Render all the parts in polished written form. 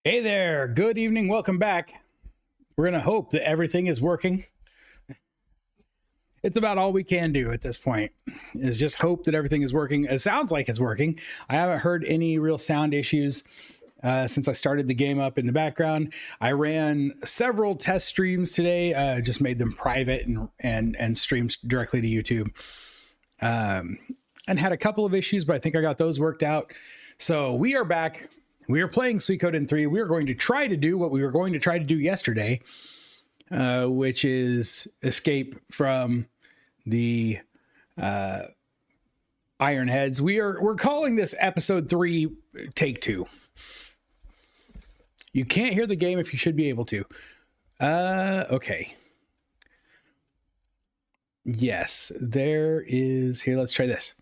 Hey there, good evening, welcome back. We're going to hope that everything is working. It's about all we can do at this point, is just hope that everything is working. It sounds like it's working. I haven't heard any real sound issues since I started the game up in the background. I ran several test streams today, just made them private and streamed directly to YouTube. And had a couple of issues, but I think I got those worked out. So we are back. We are playing Suikoden III. We are going to try to do what we were going to try to do yesterday, which is escape from the Ironheads. We're calling this episode 3, take 2. You can't hear the game if you should be able to. Okay. Yes, there is. Here, let's try this.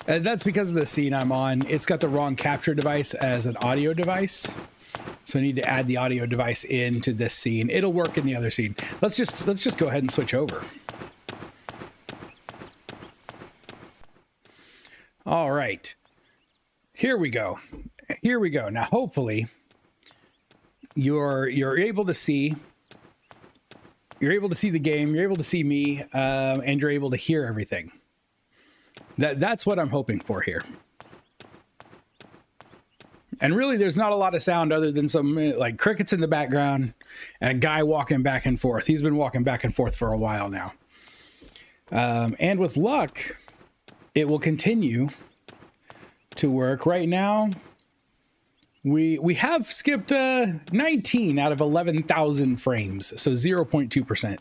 That's because of the scene I'm on. It's got the wrong capture device as an audio device. So I need to add the audio device into this scene. It'll work in the other scene. Let's just go ahead and switch over. All right. Here we go. Here we go. Now hopefully you're able to see the game, you're able to see me, and you're able to hear everything. That's what I'm hoping for here. And really, there's not a lot of sound other than some like crickets in the background and a guy walking back and forth. He's been walking back and forth for a while now. And with luck, it will continue to work. Right now, we have skipped 19 out of 11,000 frames, so 0.2%.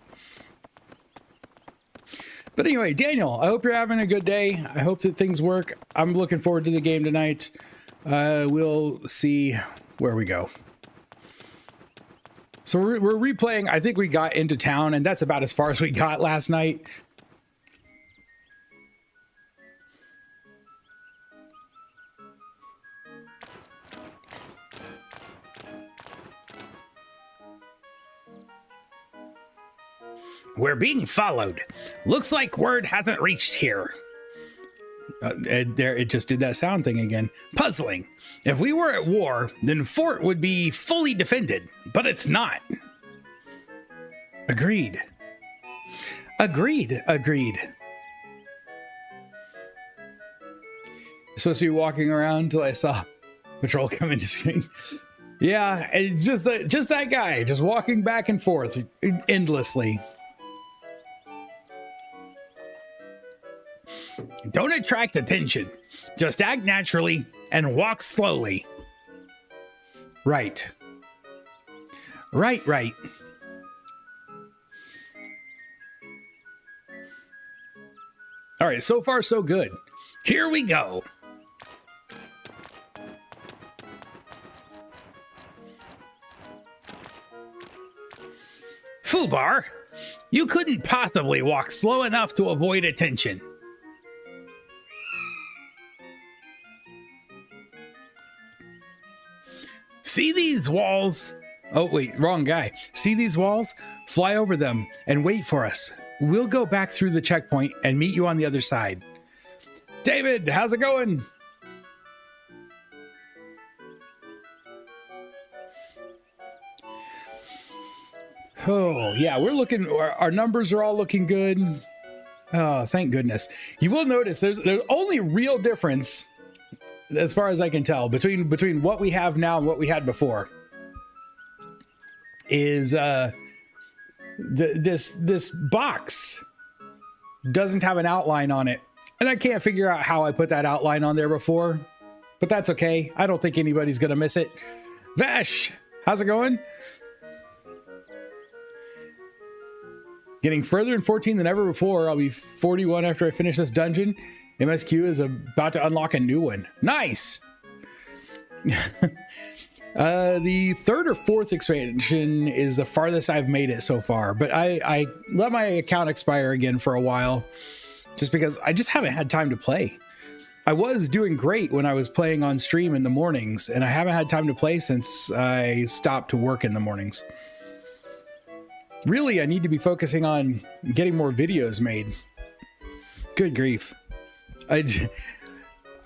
But anyway, Daniel, I hope you're having a good day. I hope that things work. I'm looking forward to the game tonight. We'll see where we go. So we're replaying. I think we got into town, and that's about as far as we got last night. We're being followed. Looks like word hasn't reached here. There, it just did that sound thing again. Puzzling. If we were at war, then fort would be fully defended, but it's not. Agreed. Agreed. Agreed. You're supposed to be walking around until I saw patrol come into screen. Yeah, it's just that guy, just walking back and forth endlessly. Don't attract attention. Just act naturally and walk slowly. Right. Right. All right, so far so good. Here we go. Fubar, you couldn't possibly walk slow enough to avoid attention. See these walls? Oh, wait, wrong guy. See these walls? Fly over them and wait for us. We'll go back through the checkpoint and meet you on the other side. David, how's it going? Oh, yeah, we're looking, our numbers are all looking good. Oh, thank goodness. You will notice there's only real difference, as far as I can tell, between what we have now and what we had before is this box doesn't have an outline on it, and I can't figure out how I put that outline on there before, but that's okay. I don't think anybody's gonna miss it. Vash, how's it going? Getting further in 14 than ever before. I'll be 41 after I finish this dungeon. MSQ is about to unlock a new one. Nice! The third or fourth expansion is the farthest I've made it so far, but I let my account expire again for a while just because I just haven't had time to play. I was doing great when I was playing on stream in the mornings, and I haven't had time to play since I stopped to work in the mornings. Really, I need to be focusing on getting more videos made. Good grief.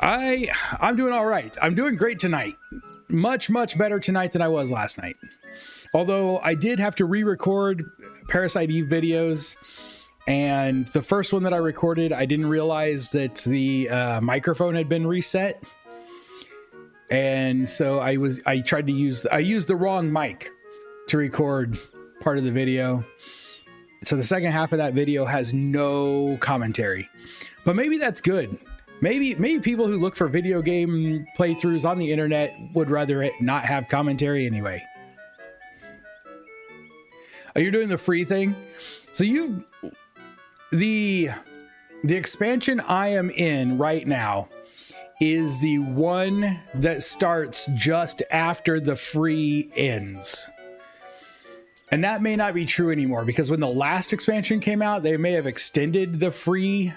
I'm doing all right. I'm doing great tonight. Much better tonight than I was last night. Although I did have to re-record Parasite Eve videos, and the first one that I recorded, I didn't realize that the microphone had been reset, and so I used the wrong mic to record part of the video. So the second half of that video has no commentary, but maybe that's good. Maybe people who look for video game playthroughs on the internet would rather it not have commentary anyway. Oh, you're doing the free thing? So the expansion I am in right now is the one that starts just after the free ends. And that may not be true anymore, because when the last expansion came out, they may have extended the free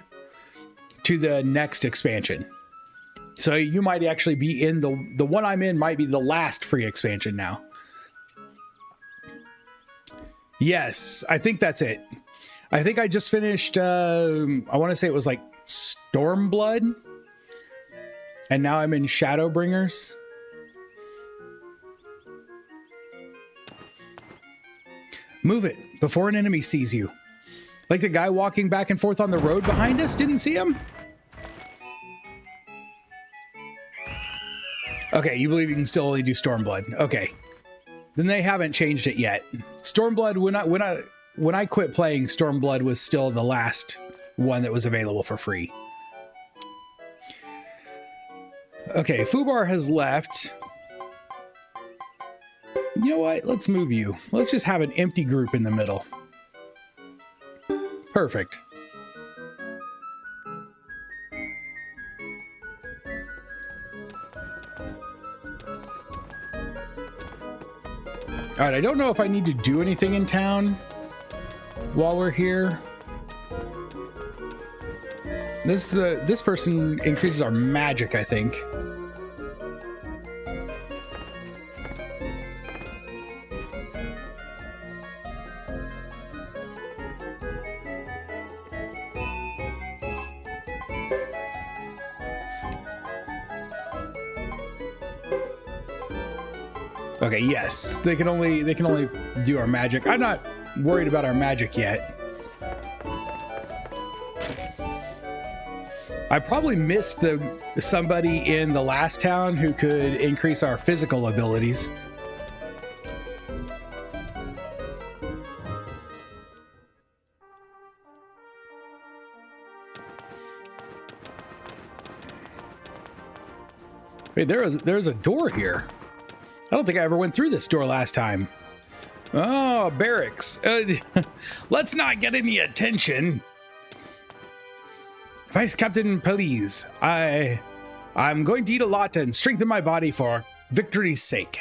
to the next expansion. So you might actually be in the one I'm in might be the last free expansion now. Yes, I think that's it. I think I just finished, I want to say it was like Stormblood. And now I'm in Shadowbringers. Move it before an enemy sees you. Like the guy walking back and forth on the road behind us, didn't see him? Okay, you believe you can still only do Stormblood. Okay. Then they haven't changed it yet. Stormblood, when I quit playing, Stormblood was still the last one that was available for free. Okay, Fubar has left. You know what? Let's move you. Let's just have an empty group in the middle. Perfect. All right, I don't know if I need to do anything in town while we're here. This person increases our magic, I think. Okay, yes, they can only do our magic. I'm not worried about our magic yet. I probably missed somebody in the last town who could increase our physical abilities. Wait, there's a door here. I don't think I ever went through this door last time. Oh, barracks. Let's not get any attention. Vice Captain, please. I'm going to eat a lot and strengthen my body for victory's sake.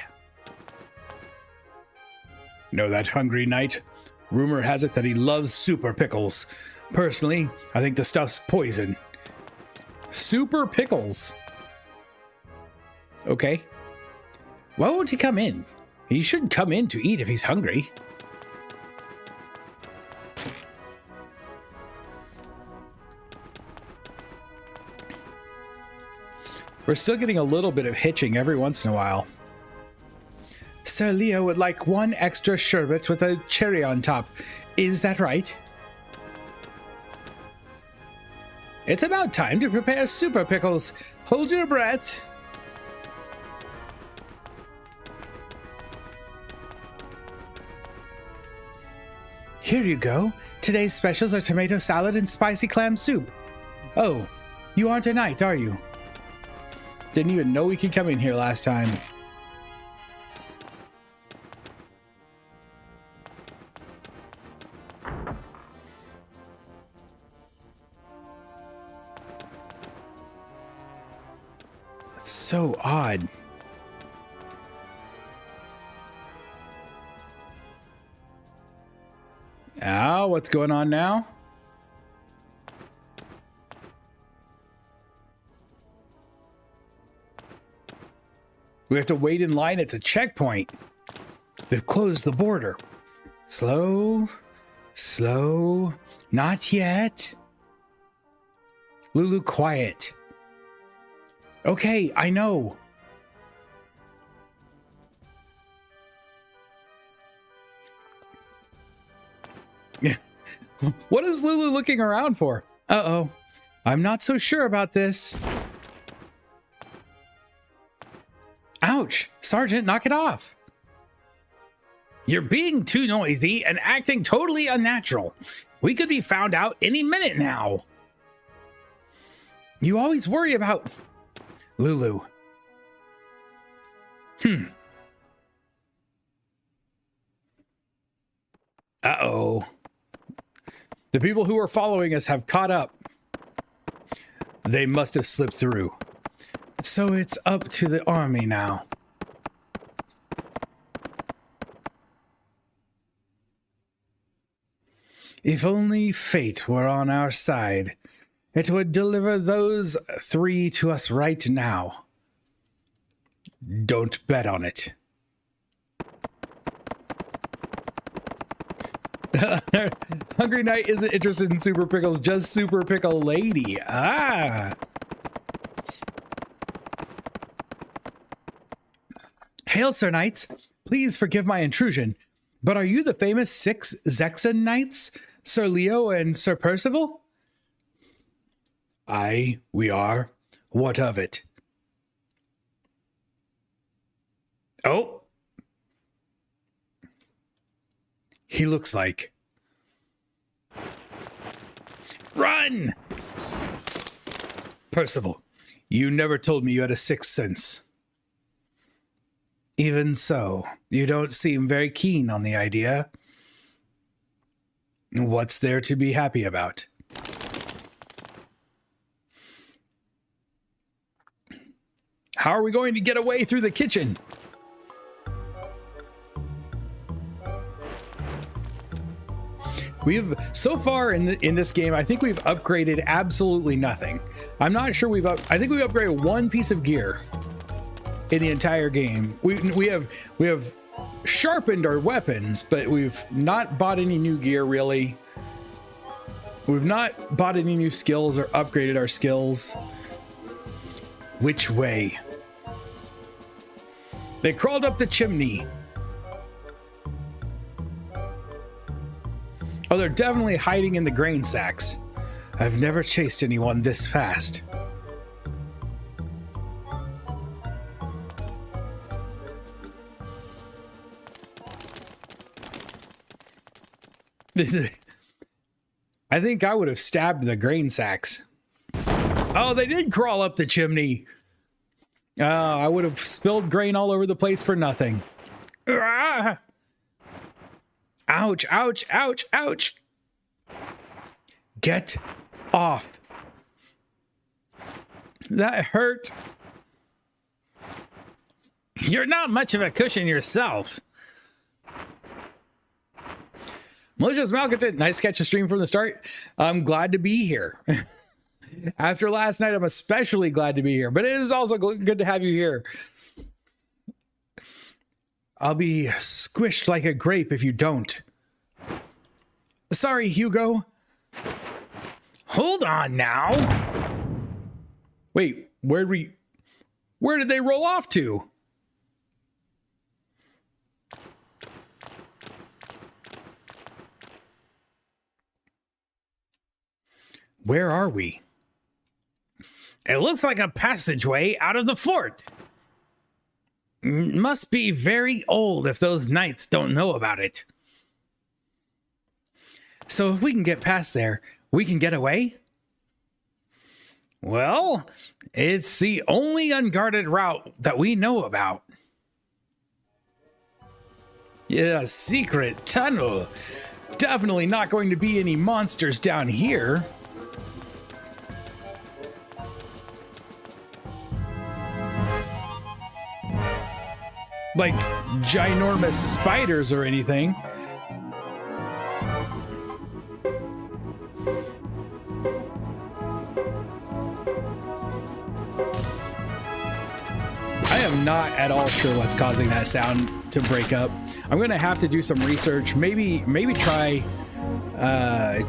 Know that hungry knight? Rumor has it that he loves super pickles. Personally, I think the stuff's poison. Super pickles. Okay. Why won't he come in? He should come in to eat if he's hungry. We're still getting a little bit of hitching every once in a while. Sir Leo would like one extra sherbet with a cherry on top. Is that right? It's about time to prepare super pickles. Hold your breath. Here you go. Today's specials are tomato salad and spicy clam soup. Oh, you aren't a knight, are you? Didn't even know we could come in here last time. That's so odd. Ah, what's going on now? We have to wait in line at the checkpoint. They've closed the border. Slow, slow, not yet. Lulu, quiet. Okay, I know. What is Lulu looking around for? Uh-oh. I'm not so sure about this. Ouch! Sergeant, knock it off. You're being too noisy and acting totally unnatural. We could be found out any minute now. You always worry about... Lulu. Uh-oh. The people who are following us have caught up. They must have slipped through. So it's up to the army now. If only fate were on our side, it would deliver those three to us right now. Don't bet on it. Hungry Knight isn't interested in Super Pickles, just Super Pickle Lady. Ah. Hail, Sir Knights. Please forgive my intrusion, but are you the famous 6 Zexan Knights, Sir Leo and Sir Percival? Aye, we are. What of it? Oh. He looks like... Run! Percival, you never told me you had a sixth sense. Even so, you don't seem very keen on the idea. What's there to be happy about? How are we going to get away through the kitchen? We've, so far in this game, I think we've upgraded absolutely nothing. I'm not sure I think we've upgraded one piece of gear in the entire game. We have sharpened our weapons, but we've not bought any new gear, really. We've not bought any new skills or upgraded our skills. Which way? They crawled up the chimney. Oh, they're definitely hiding in the grain sacks. I've never chased anyone this fast. I think I would have stabbed the grain sacks. Oh, they did crawl up the chimney. I would have spilled grain all over the place for nothing. Ah! Ouch, ouch, ouch, ouch. Get off. That hurt. You're not much of a cushion yourself. Malicious Malcontent, nice to catch a stream from the start. I'm glad to be here. After last night, I'm especially glad to be here, but it is also good to have you here. I'll be squished like a grape if you don't. Sorry, Hugo. Hold on now. Wait, where did they roll off to? Where are we? It looks like a passageway out of the fort. Must be very old if those knights don't know about it. So if we can get past there, we can get away? Well, it's the only unguarded route that we know about. Yeah, secret tunnel. Definitely not going to be any monsters down here. Like ginormous spiders or anything. I am not at all sure what's causing that sound to break up. I'm gonna have to do some research. Maybe try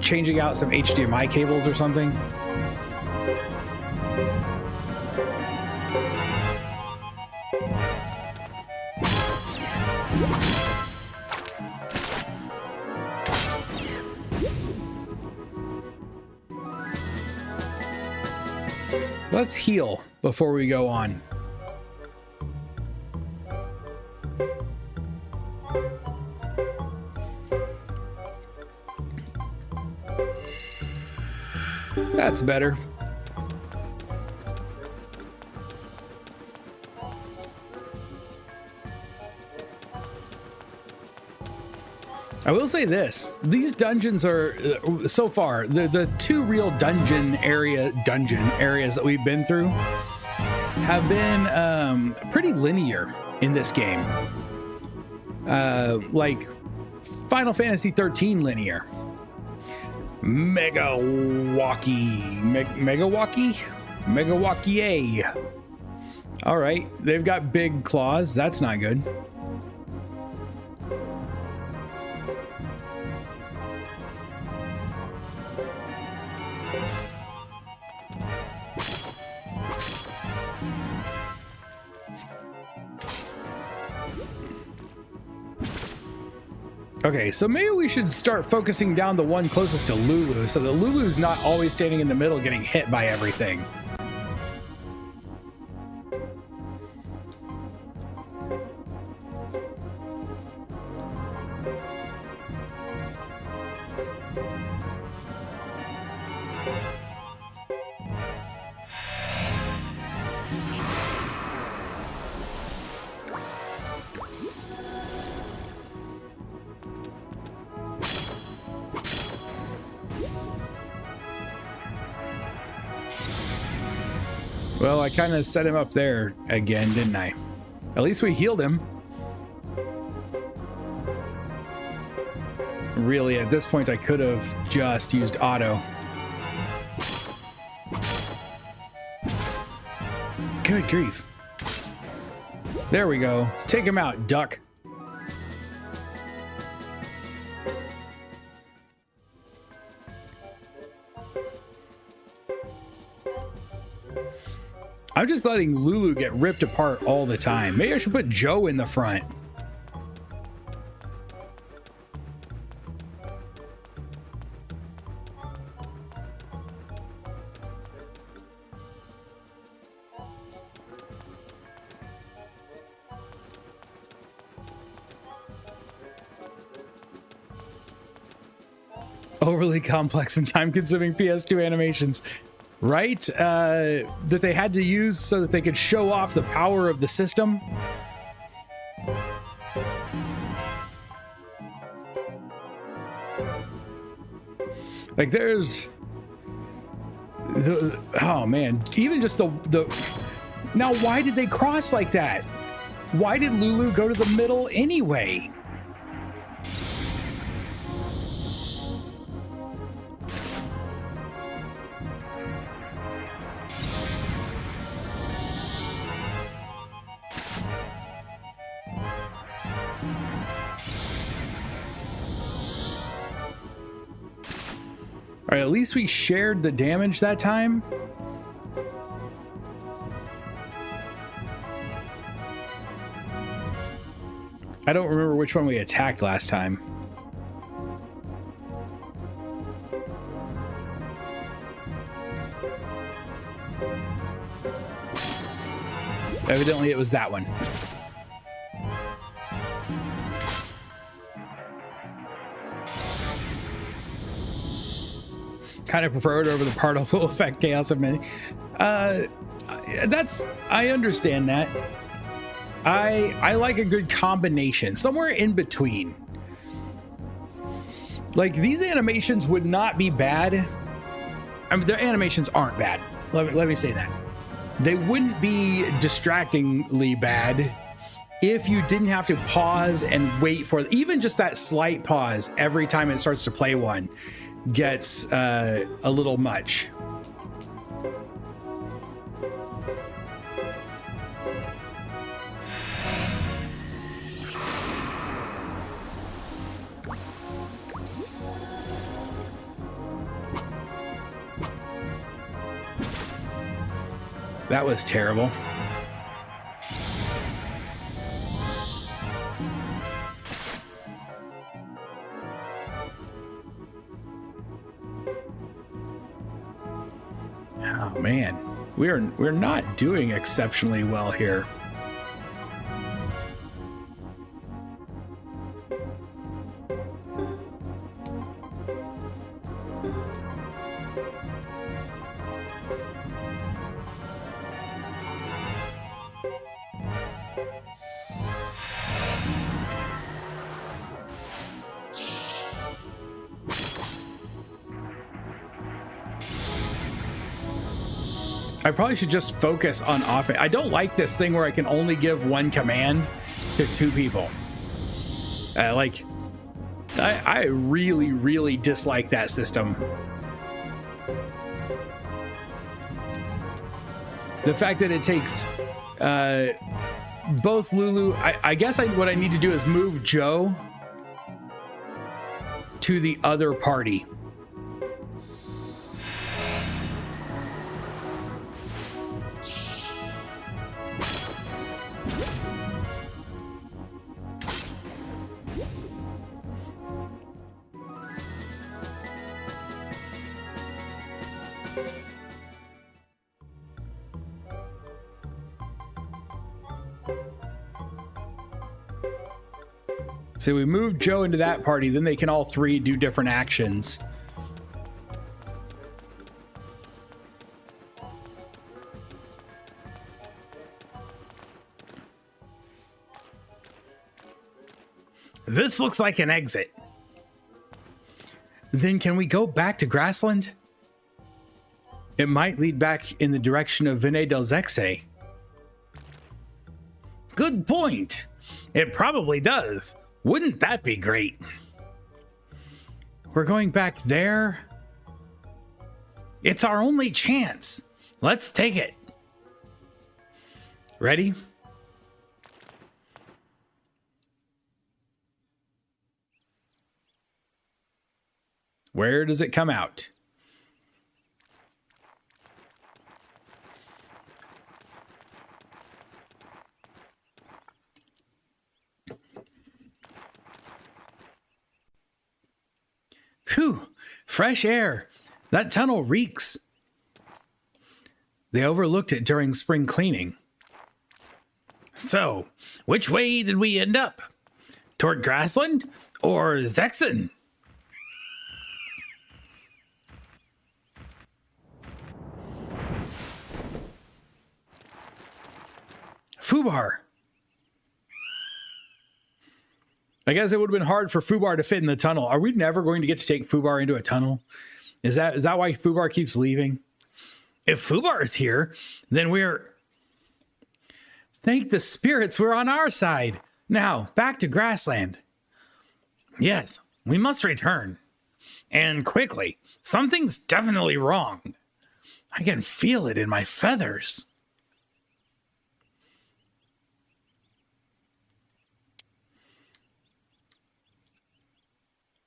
changing out some HDMI cables or something. Let's heal before we go on. That's better. I will say this, these dungeons are, so far, the two real dungeon areas that we've been through have been pretty linear in this game. Like Final Fantasy XIII linear. Megawaki. All right, they've got big claws. That's not good. Okay, so maybe we should start focusing down the one closest to Lulu so that Lulu's not always standing in the middle getting hit by everything. Well, I kind of set him up there again, didn't I? At least we healed him. Really, at this point, I could have just used auto. Good grief. There we go. Take him out, duck. I'm just letting Lulu get ripped apart all the time. Maybe I should put Joe in the front. Overly complex and time-consuming PS2 animations. Right? That they had to use so that they could show off the power of the system. Like there's... oh man, even just the... Now why did they cross like that? Why did Lulu go to the middle anyway? All right, at least we shared the damage that time. I don't remember which one we attacked last time. Evidently, it was that one. Kind of prefer it over the particle effect chaos of many. I understand that. I like a good combination, somewhere in between. Like these animations would not be bad. I mean, their animations aren't bad. Let me say that. They wouldn't be distractingly bad if you didn't have to pause and wait for even just that slight pause every time it starts to play one. Gets a little much. That was terrible. man, we're not doing exceptionally well here. I probably should just focus on offense. I don't like this thing where I can only give one command to two people. I really, really dislike that system. The fact that it takes both Lulu. I guess what I need to do is move Joe to the other party. So we move Joe into that party, then they can all three do different actions. This looks like an exit. Then can we go back to Grassland? It might lead back in the direction of Vene del Zexe. Good point. It probably does. Wouldn't that be great? We're going back there. It's our only chance. Let's take it. Ready? Where does it come out? Phew, fresh air. That tunnel reeks. They overlooked it during spring cleaning. So, which way did we end up? Toward Grassland or Zexen? Fubar. I guess it would have been hard for Fubar to fit in the tunnel. Are we never going to get to take Fubar into a tunnel? Is that why Fubar keeps leaving? If Fubar is here, then we're... Thank the spirits we're on our side. Now, back to Grassland. Yes, we must return. And quickly. Something's definitely wrong. I can feel it in my feathers.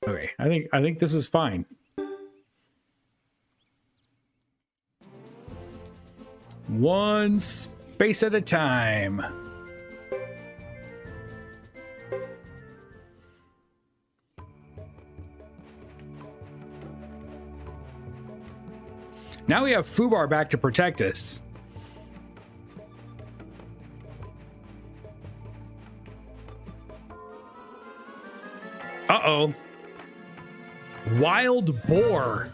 Okay, I think this is fine. One space at a time. Now we have Fubar back to protect us. Uh-oh. Wild boar.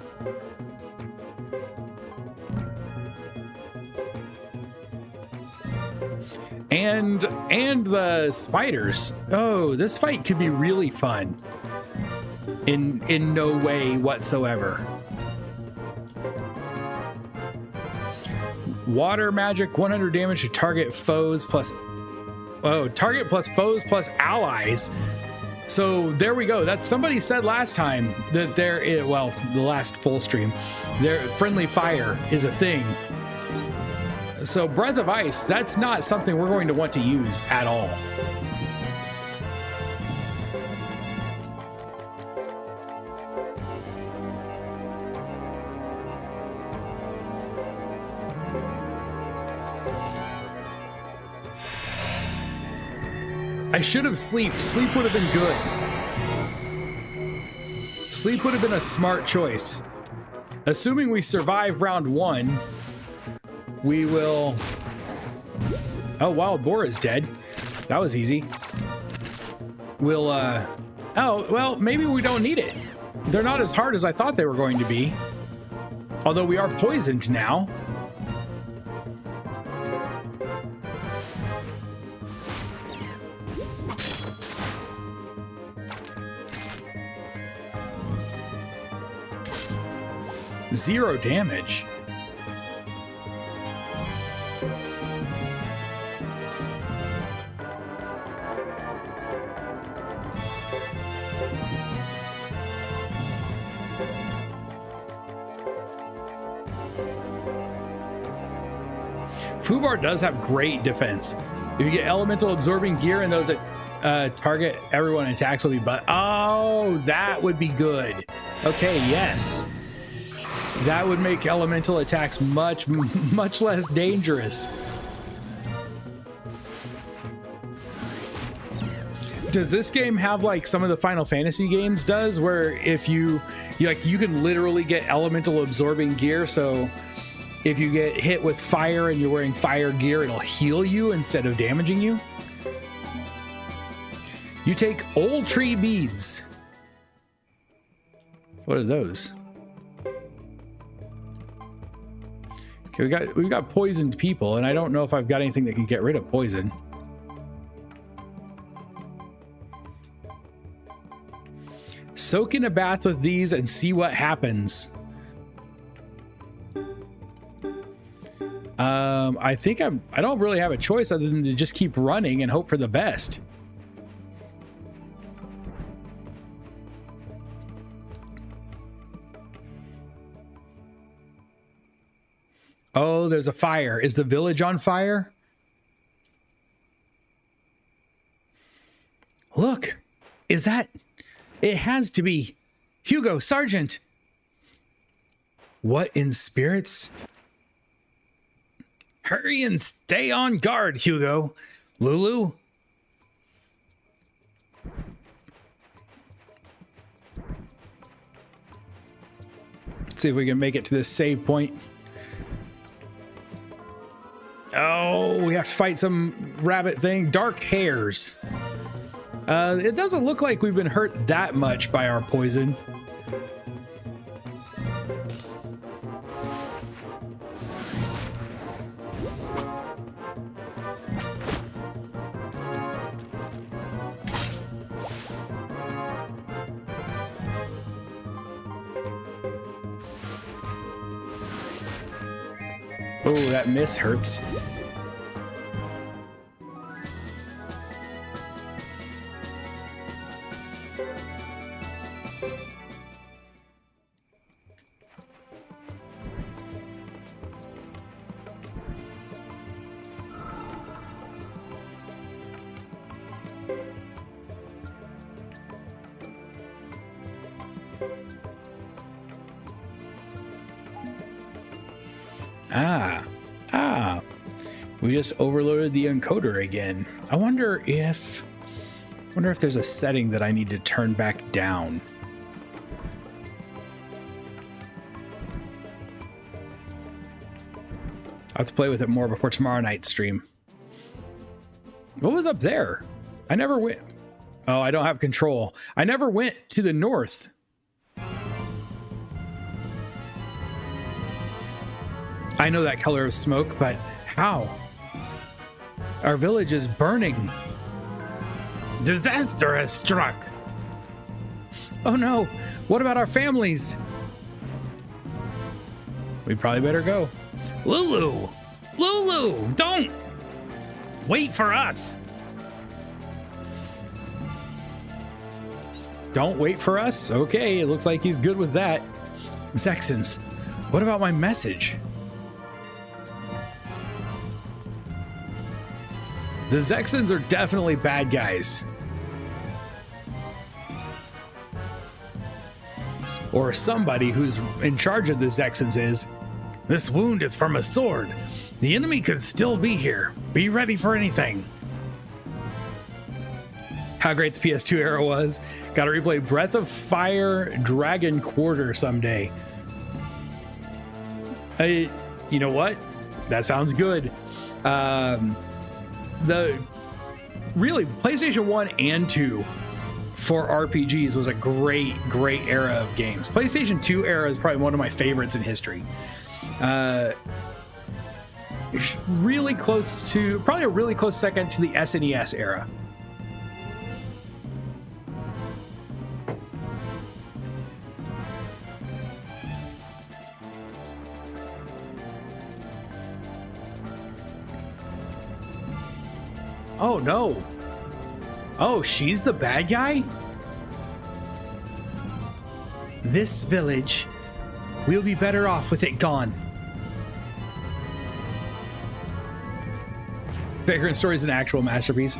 And the spiders. Oh, this fight could be really fun. In no way whatsoever. Water magic, 100 damage to target foes plus... Oh, target plus foes plus allies. So there we go. That's somebody said last time that there is, well, the last full stream, their friendly fire is a thing. So Breath of Ice, that's not something we're going to want to use at all. I should have sleep. Sleep would have been good. Sleep would have been a smart choice. Assuming we survive round one, we will... Oh, wild boar is dead. That was easy. We'll, oh, well, maybe we don't need it. They're not as hard as I thought they were going to be. Although we are poisoned now. Zero damage. Fubar does have great defense. If you get elemental absorbing gear and those that target everyone attacks will be oh, that would be good. Okay, yes. That would make elemental attacks much less dangerous. Does this game have like some of the Final Fantasy games does, where if you can literally get elemental absorbing gear, so if you get hit with fire and you're wearing fire gear, it'll heal you instead of damaging you? You take old tree beads. What are those? Okay, we've got poisoned people, and I don't know if I've got anything that can get rid of poison. Soak in a bath with these and see what happens. I think I don't really have a choice other than to just keep running and hope for the best. Oh, there's a fire. Is the village on fire? Look, is that... It has to be. Hugo, Sergeant. What in spirits? Hurry and stay on guard, Hugo. Lulu? Let's see if we can make it to this save point. Oh, we have to fight some rabbit thing. Dark hairs. It doesn't look like we've been hurt that much by our poison. Oh, that miss hurts. We just overloaded the encoder again. I wonder if there's a setting that I need to turn back down. I'll have to play with it more before tomorrow night's stream. What was up there? I never went. Oh, I don't have control. I never went to the north. I know that color of smoke, but how? Our village is burning. Disaster has struck. Oh no, what about our families? We probably better go. Lulu! Lulu, don't! Wait for us! Don't wait for us? Okay, it looks like he's good with that. Zexons, what about my message? The Zexons are definitely bad guys. Or somebody who's in charge of the Zexons is. This wound is from a sword. The enemy could still be here. Be ready for anything. How great the PS2 era was. Gotta replay Breath of Fire Dragon Quarter someday. You know what? That sounds good. The really PlayStation 1 and 2 for RPGs was a great era of games. PlayStation 2 era is probably one of my favorites in history. Really close to, probably a really close second to the SNES era. Oh no. Oh, she's the bad guy? This village, we'll be better off with it gone. Vagrant Story is an actual masterpiece.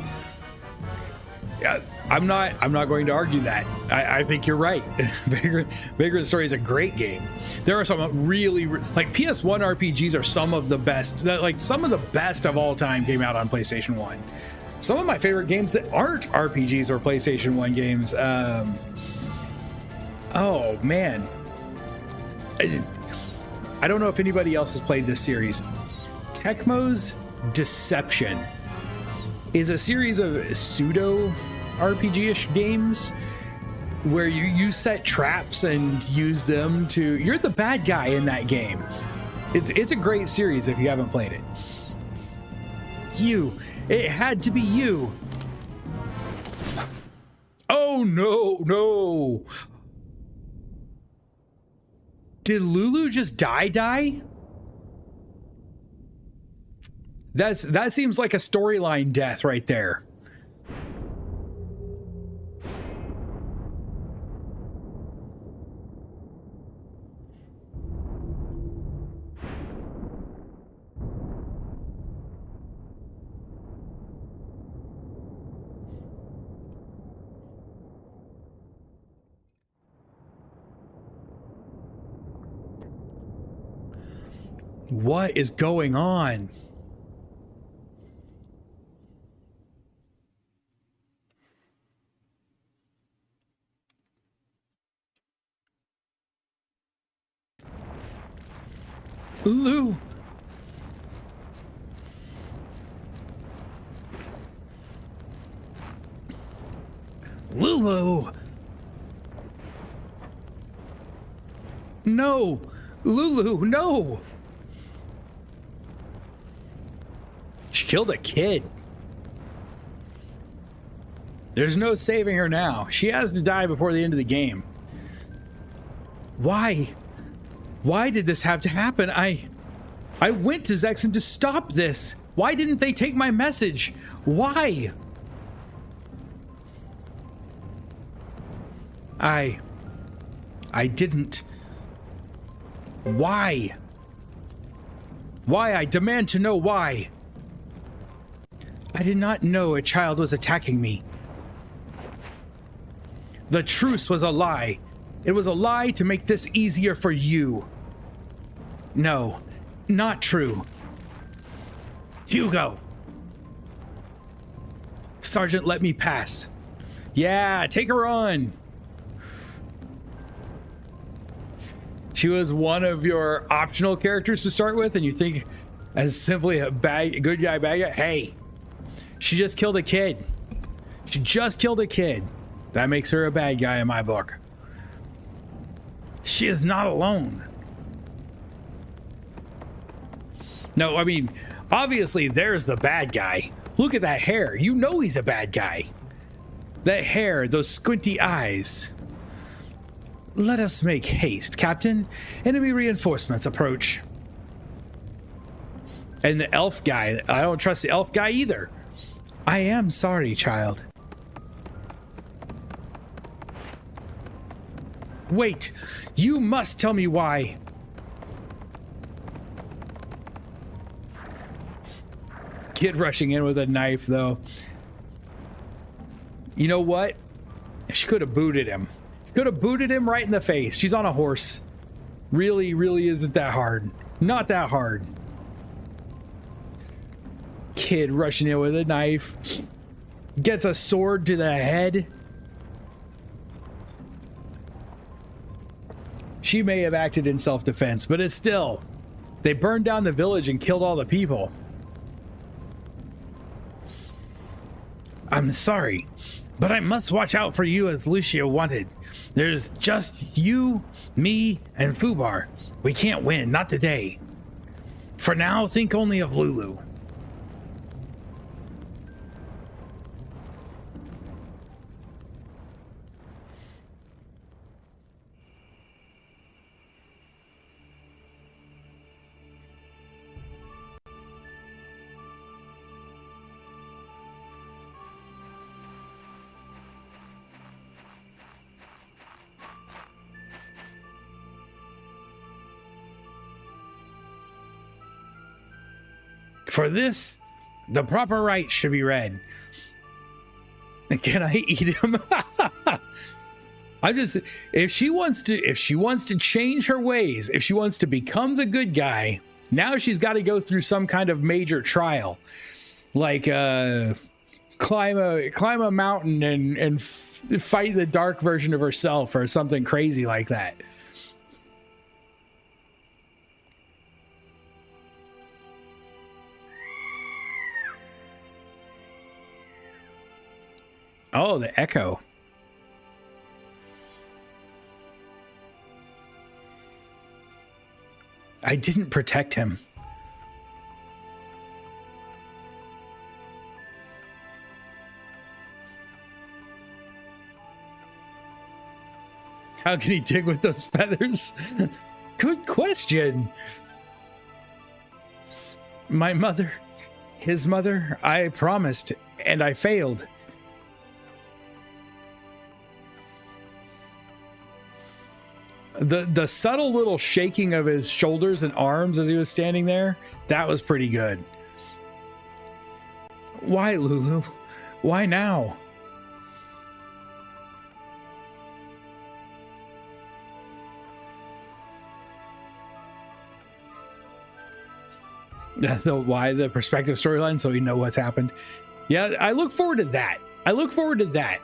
Yeah, I'm not going to argue that. I think you're right. Vagrant Story is a great game. There are some really like PS1 RPGs are some of the best. Like some of the best of all time came out on PlayStation 1. Some of my favorite games that aren't RPGs or PlayStation 1 games. Oh man, I don't know if anybody else has played this series. Tecmo's Deception is a series of pseudo RPG-ish games where you set traps and use them to, you're the bad guy in that game. It's a great series if you haven't played it. It had to be you. Oh no. Did Lulu just die? That seems like a storyline death right there. What is going on? Lulu. No. Lulu, no. She killed a kid. There's no saving her now. She has to die before the end of the game. Why? Why did this have to happen? I went to Zexen to stop this. Why didn't they take my message? Why? I didn't. Why? Why? I demand to know why. I did not know a child was attacking me. The truce was a lie. It was a lie to make this easier for you. No, not true. Hugo. Sergeant, let me pass. Yeah, take her on. She was one of your optional characters to start with, and you think as simply a good guy, bad guy? Hey, she just killed a kid. She just killed a kid. That makes her a bad guy in my book. She is not alone. No, I mean, obviously there's the bad guy. Look at that hair. You know he's a bad guy. That hair, those squinty eyes. Let us make haste, Captain. Enemy reinforcements approach. And the elf guy, I don't trust the elf guy either. I am sorry, child. Wait, you must tell me why. Kid rushing in with a knife, though. You know what? She could have booted him. Could have booted him right in the face. She's on a horse. Really isn't that hard. Not that hard. Kid rushing in with a knife. Gets a sword to the head. She may have acted in self-defense, but it's still They burned down the village and killed all the people. I'm sorry, but I must watch out for you as Lucia wanted. There's just you, me, and Fubar. We can't win, not today. For now, think only of Lulu. For this, the proper rites should be read. Can I eat him? I just, if she wants to change her ways, if she wants to become the good guy, now she's got to go through some kind of major trial, like climb a mountain and fight the dark version of herself or something crazy like that. Oh, the echo. I didn't protect him. How can he dig with those feathers? Good question. My mother, his mother, I promised, and I failed. The subtle little shaking of his shoulders and arms as he was standing there, that was pretty good. Why, Lulu? Why now? Why the perspective storyline, so we know what's happened. Yeah, I look forward to that.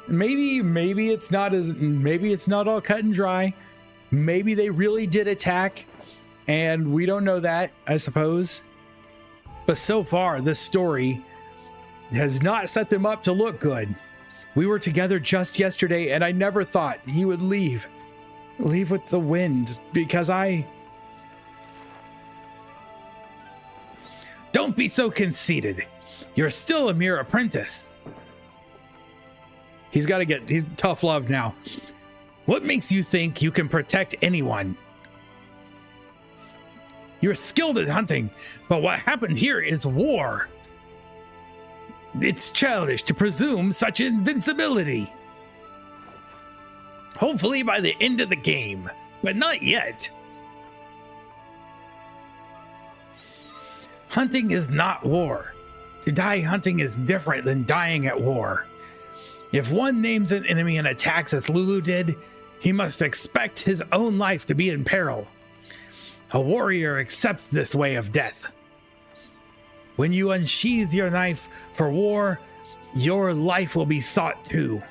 Maybe it's not all cut and dry. Maybe they really did attack, and we don't know that, I suppose. But so far, this story has not set them up to look good. We were together just yesterday, and I never thought he would leave with the wind, because I... Don't be so conceited. You're still a mere apprentice. He's tough love now. What makes you think you can protect anyone? You're skilled at hunting, but what happened here is war. It's childish to presume such invincibility. Hopefully by the end of the game, but not yet. Hunting is not war. To die hunting is different than dying at war. If one names an enemy and attacks as Lulu did, he must expect his own life to be in peril. A warrior accepts this way of death. When you unsheath your knife for war, your life will be sought too.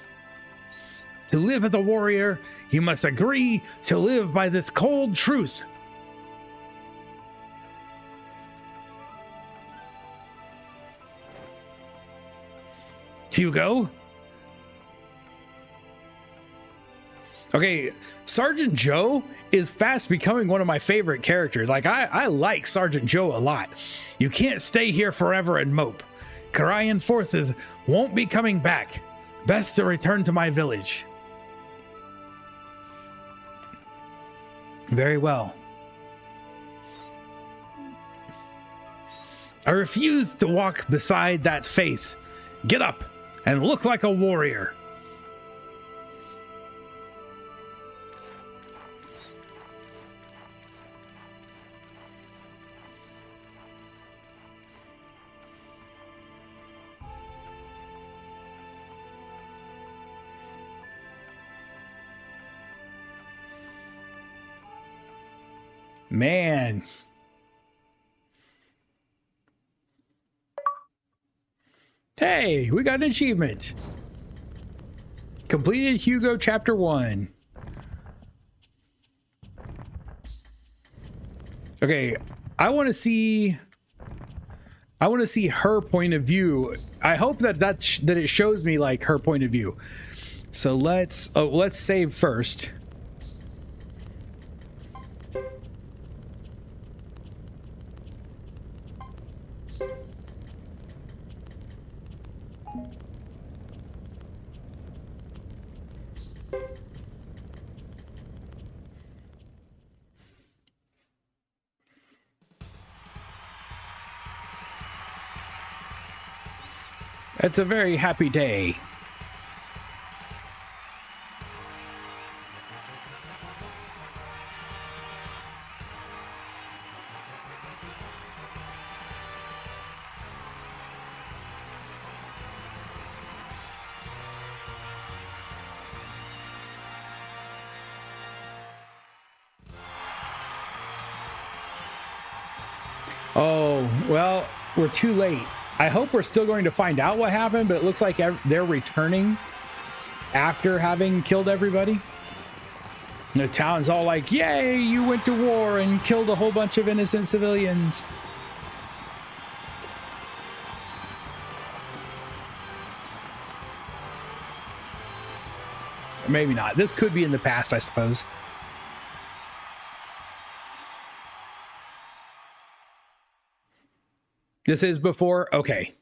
To live as a warrior, you must agree to live by this cold truth. Hugo? Okay, Sergeant Joe is fast becoming one of my favorite characters. Like, I like Sergeant Joe a lot. You can't stay here forever and mope. Karayan forces won't be coming back. Best to return to my village. Very well. I refuse to walk beside that face. Get up and look like a warrior. Man. Hey, we got an achievement. Completed Hugo Chapter 1. Okay, I want to see her point of view. I hope that it shows me like her point of view. So let's save first. It's a very happy day. Oh, well, we're too late. I hope we're still going to find out what happened, but it looks like they're returning after having killed everybody. And the town's all like, yay, you went to war and killed a whole bunch of innocent civilians. Or maybe not. This could be in the past, I suppose. This is before? Okay.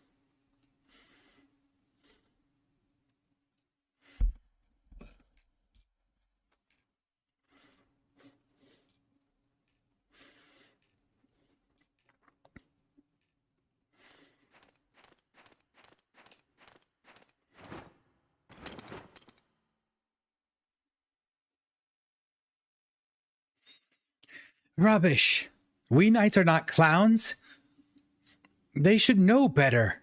Rubbish. We knights are not clowns. They should know better.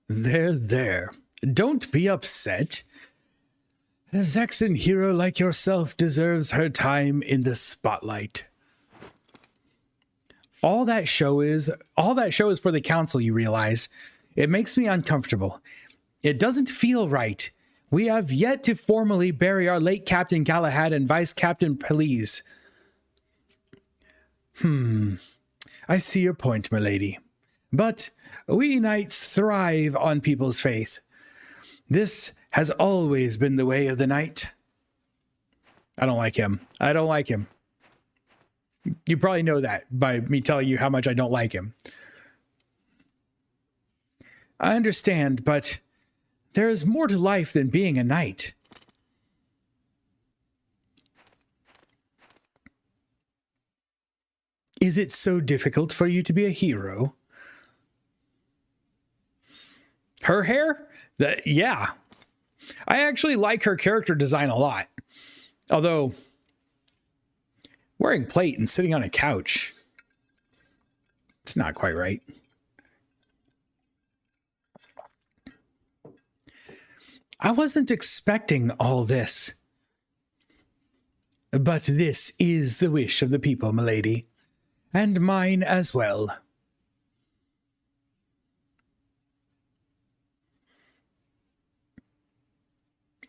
There. Don't be upset. A Zexan hero like yourself deserves her time in the spotlight. All that show is for the council, you realize. It makes me uncomfortable. It doesn't feel right. We have yet to formally bury our late Captain Galahad and Vice Captain Pelise. I see your point, milady. But we knights thrive on people's faith. This has always been the way of the knight. I don't like him. You probably know that by me telling you how much I don't like him. I understand, but there is more to life than being a knight. Is it so difficult for you to be a hero? Her hair? Yeah. I actually like her character design a lot. Although, wearing plate and sitting on a couch, it's not quite right. I wasn't expecting all this. But this is the wish of the people, milady. And mine as well.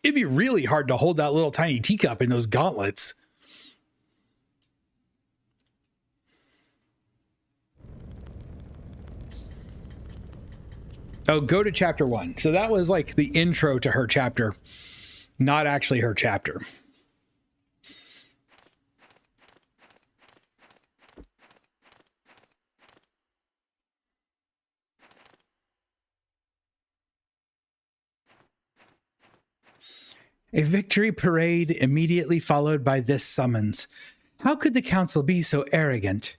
It'd be really hard to hold that little tiny teacup in those gauntlets. Oh, go to chapter 1. So that was like the intro to her chapter, not actually her chapter. A victory parade immediately followed by this summons. How could the council be so arrogant?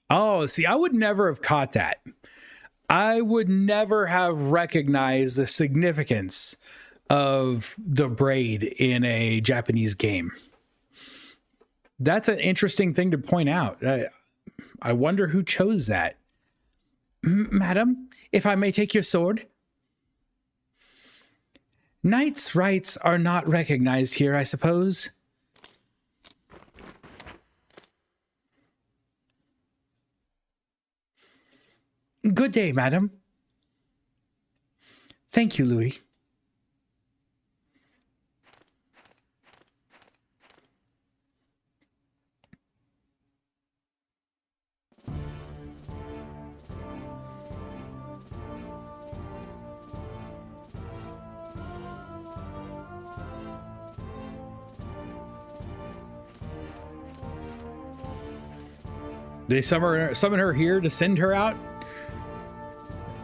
Oh, see, I would never have caught that. I would never have recognized the significance of the braid in a Japanese game. That's an interesting thing to point out. I wonder who chose that. Madam, if I may take your sword? Knights' rights are not recognized here, I suppose. Good day, madam. Thank you, Louis. They summon her here to send her out?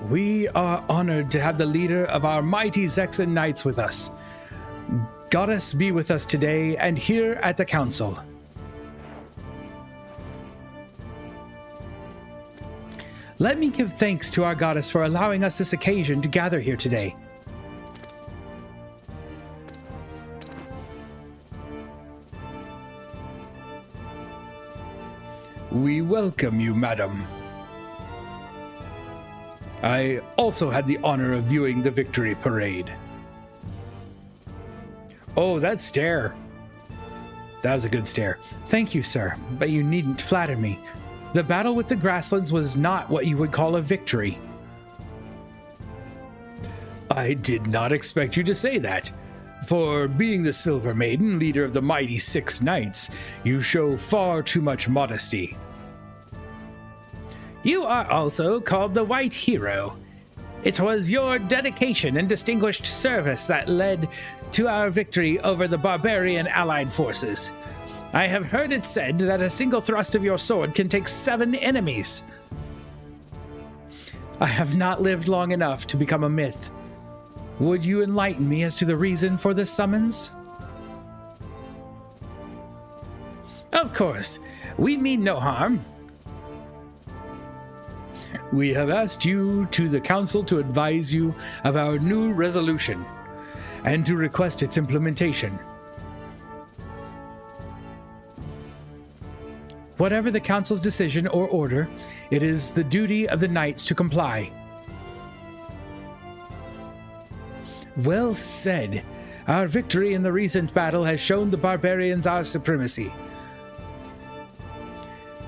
We are honored to have the leader of our mighty Zexan Knights with us. Goddess be with us today and here at the council. Let me give thanks to our goddess for allowing us this occasion to gather here today. We welcome you, madam. I also had the honor of viewing the victory parade. Oh, that stare. That was a good stare. Thank you, sir, but you needn't flatter me. The battle with the Grasslands was not what you would call a victory. I did not expect you to say that. For being the Silver Maiden, leader of the mighty 6 Knights, you show far too much modesty. You are also called the White Hero. It was your dedication and distinguished service that led to our victory over the barbarian allied forces. I have heard it said that a single thrust of your sword can take 7 enemies. I have not lived long enough to become a myth. Would you enlighten me as to the reason for this summons? Of course. We mean no harm. We have asked you to the council to advise you of our new resolution and to request its implementation. Whatever the council's decision or order, it is the duty of the knights to comply. Well said. Our victory in the recent battle has shown the barbarians our supremacy.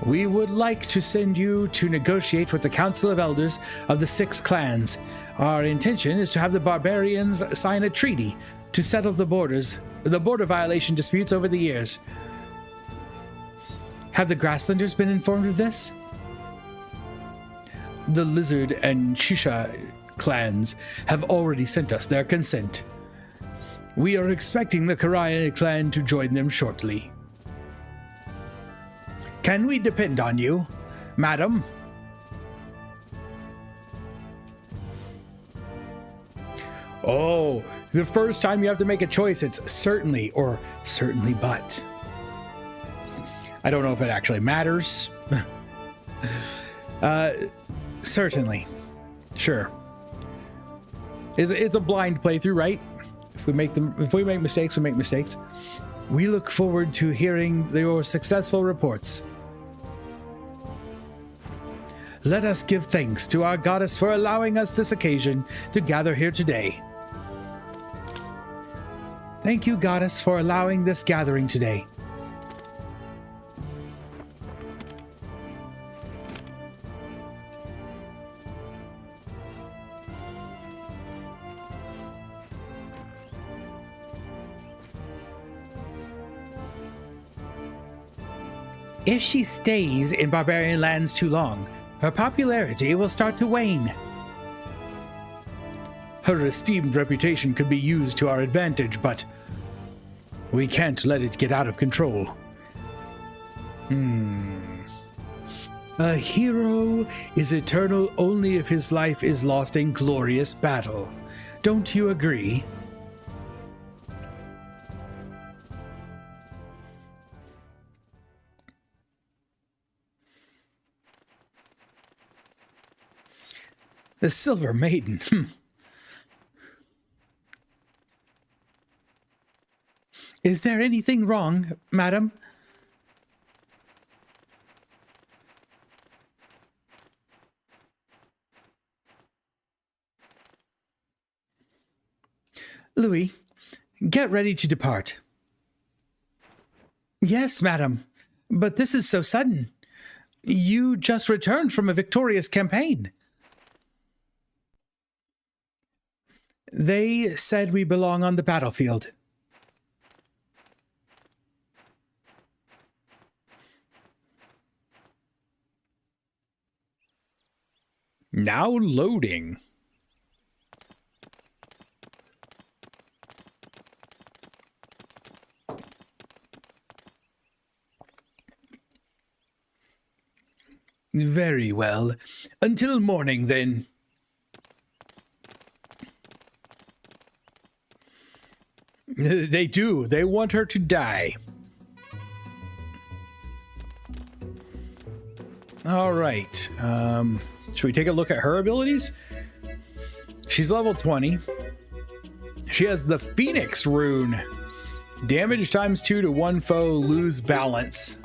We would like to send you to negotiate with the Council of Elders of the 6 clans. Our intention is to have the barbarians sign a treaty to settle the border violation disputes over the years. Have the Grasslanders been informed of this? The Lizard and Shisha clans have already sent us their consent. We are expecting the Karaya clan to join them shortly. Can we depend on you, madam? Oh, the first time you have to make a choice, it's certainly or certainly but. I don't know if it actually matters. Certainly. Sure. It's a blind playthrough, right? If we make mistakes, we make mistakes. We look forward to hearing your successful reports. Let us give thanks to our goddess for allowing us this occasion to gather here today. Thank you, goddess, for allowing this gathering today. If she stays in barbarian lands too long, her popularity will start to wane. Her esteemed reputation could be used to our advantage, but we can't let it get out of control. A hero is eternal only if his life is lost in glorious battle. Don't you agree? The Silver Maiden. Is there anything wrong, madam? Louis, get ready to depart. Yes, madam, but this is so sudden. You just returned from a victorious campaign. They said we belong on the battlefield. Now loading. Very well. Until morning, then. They do. They want her to die. All right. Should we take a look at her abilities? She's level 20. She has the Phoenix rune. Damage times 2 to one foe, lose balance.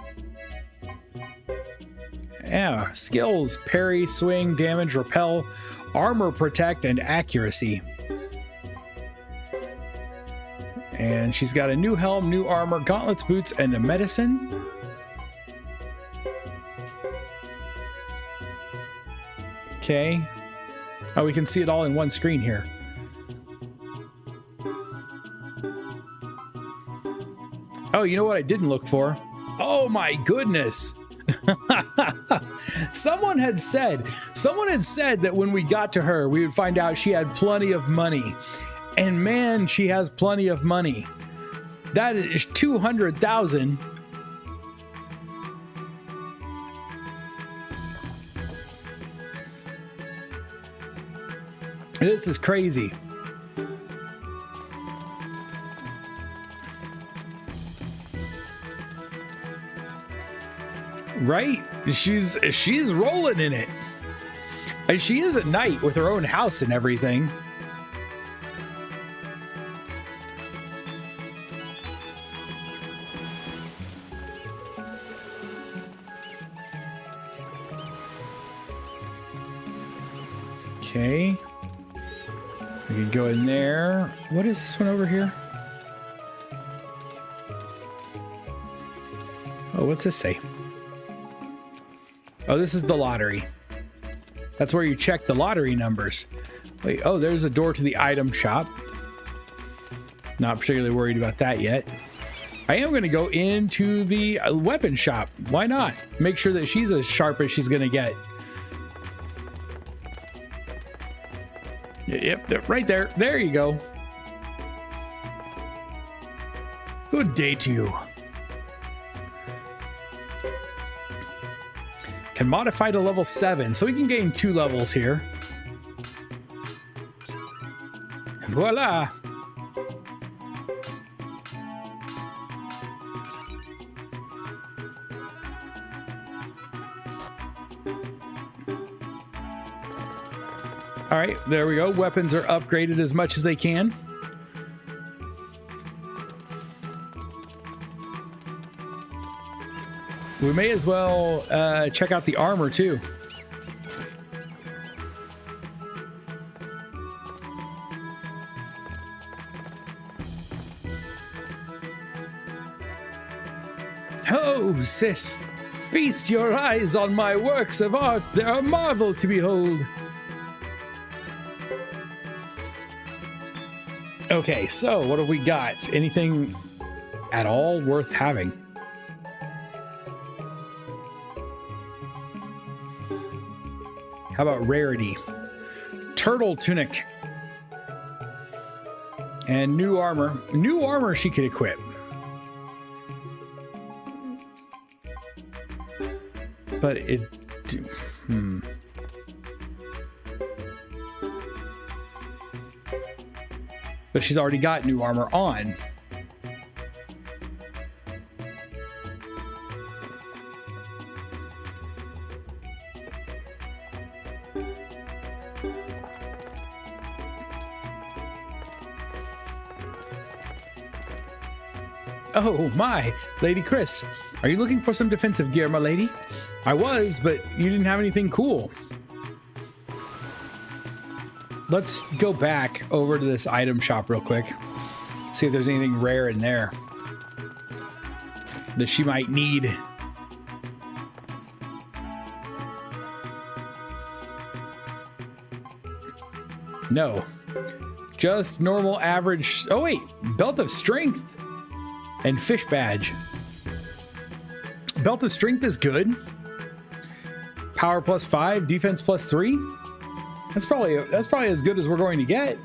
Yeah, skills, parry, swing, damage, repel, armor, protect, and accuracy. And she's got a new helm, new armor, gauntlets, boots, and a medicine. Okay. Oh, we can see it all in one screen here. Oh, you know what I didn't look for? Oh my goodness. Someone had said that when we got to her, we would find out she had plenty of money. And man, she has plenty of money. That is 200,000. This is crazy. Right? She's rolling in it. And she is a knight with her own house and everything. Okay. We can go in there. What is this one over here? Oh, what's this say? Oh, this is the lottery. That's where you check the lottery numbers. Wait, oh, there's a door to the item shop. Not particularly worried about that yet. I am going to go into the weapon shop. Why not? Make sure that she's as sharp as she's going to get. Yep, right there. There you go. Good day to you. Can modify to level 7, so we can gain 2 levels here. Voila! All right, there we go. Weapons are upgraded as much as they can. We may as well check out the armor too. Oh, sis, feast your eyes on my works of art. They're a marvel to behold. Okay, so what have we got? Anything at all worth having? How about rarity? Turtle tunic. And new armor. New armor she could equip. But it... But she's already got new armor on. Oh my, Lady Chris, are you looking for some defensive gear, my lady? I was, but you didn't have anything cool. Let's go back over to this item shop real quick. See if there's anything rare in there that she might need. No. Just normal average. Oh wait, belt of strength and fish badge. Belt of strength is good. Power +5, defense +3. That's probably as good as we're going to get.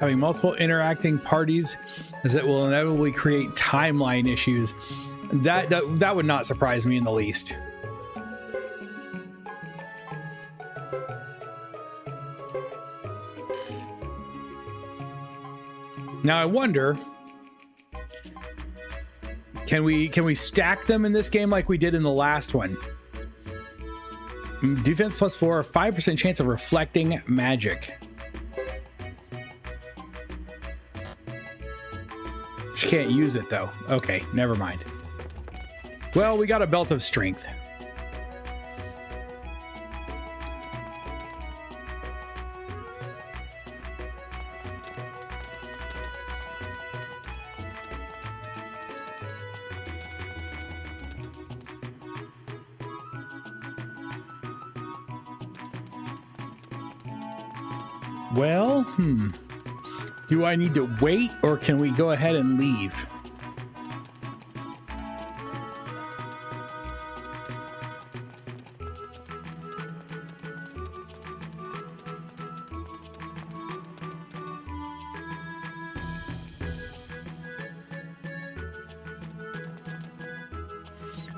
Having multiple interacting parties, as it will inevitably create timeline issues. That would not surprise me in the least. Now I wonder, can we stack them in this game like we did in the last one? Defense +4, 5% chance of reflecting magic. She can't use it though. Okay, never mind. Well, we got a belt of strength. Well, do I need to wait or can we go ahead and leave?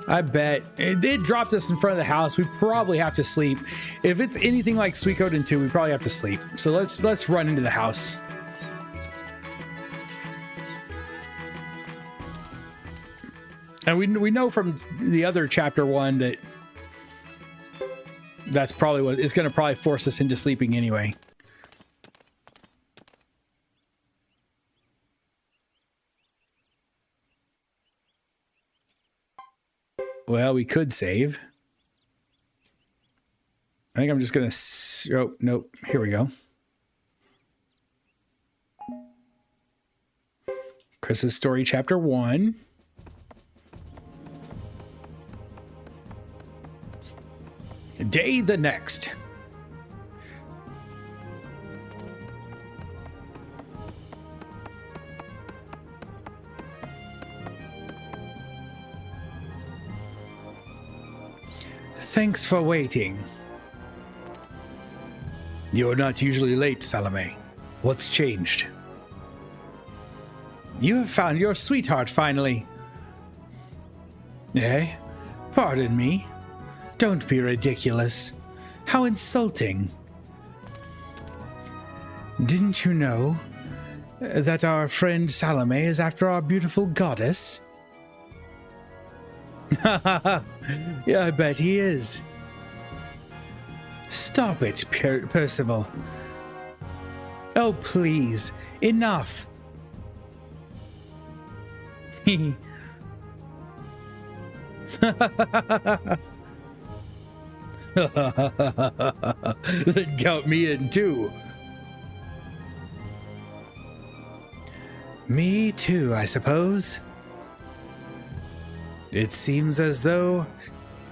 I bet it dropped us in front of the house. We probably have to sleep. If it's anything like Suikoden II, we probably have to sleep. So let's run into the house. And we know from the other chapter 1 that that's probably what it's going to probably force us into sleeping anyway. Well, we could save. I think I'm just going to... Oh, nope. Here we go. Chris's story, chapter 1. Day the next. Thanks for waiting. You're not usually late, Salome. What's changed? You have found your sweetheart finally. Eh? Pardon me. Don't be ridiculous. How insulting. Didn't you know that our friend Salome is after our beautiful goddess? Yeah, I bet he is. Stop it, Percival. Oh, please. Enough. Then count me in too. Me too, I suppose. It seems as though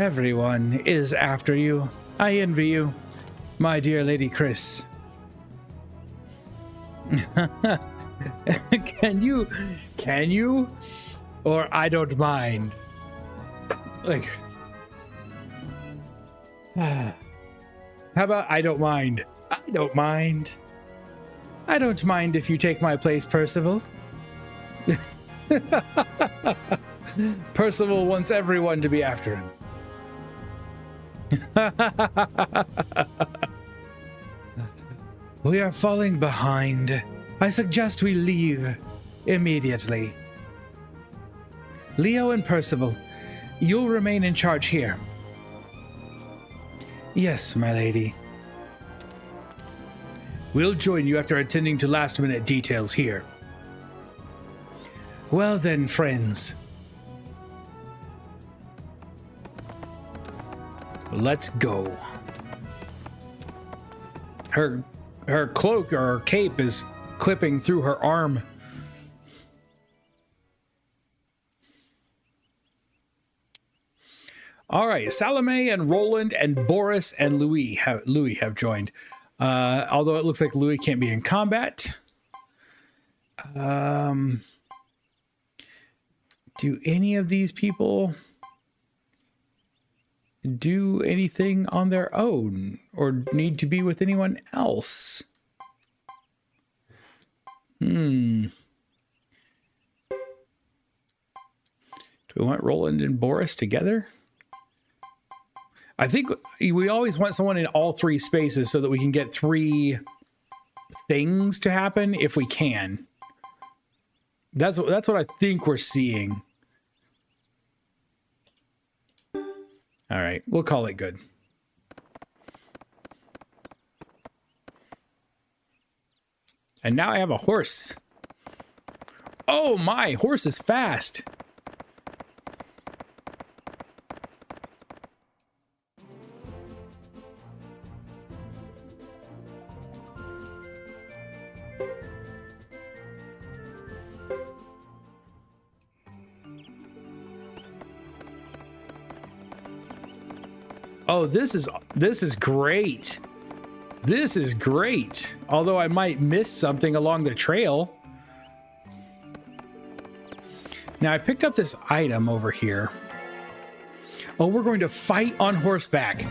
everyone is after you. I envy you, my dear Lady Chris. Can you? Or I don't mind. Like, how about I don't mind? I don't mind. I don't mind if you take my place, Percival. Percival wants everyone to be after him. We are falling behind. I suggest we leave immediately. Leo and Percival, you'll remain in charge here. Yes, my lady. We'll join you after attending to last-minute details here. Well then, friends. Let's go. Her cloak or her cape is clipping through her arm. All right, Salome and Roland and Boris and Louis have joined. Although it looks like Louis can't be in combat. Do any of these people do anything on their own or need to be with anyone else? Do we want Roland and Boris together? I think we always want someone in all three spaces so that we can get three things to happen if we can. That's what I think we're seeing. All right, we'll call it good. And now I have a horse. Oh my, horse is fast. Oh, this is great. This is great. Although I might miss something along the trail. Now I picked up this item over here. Oh, we're going to fight on horseback.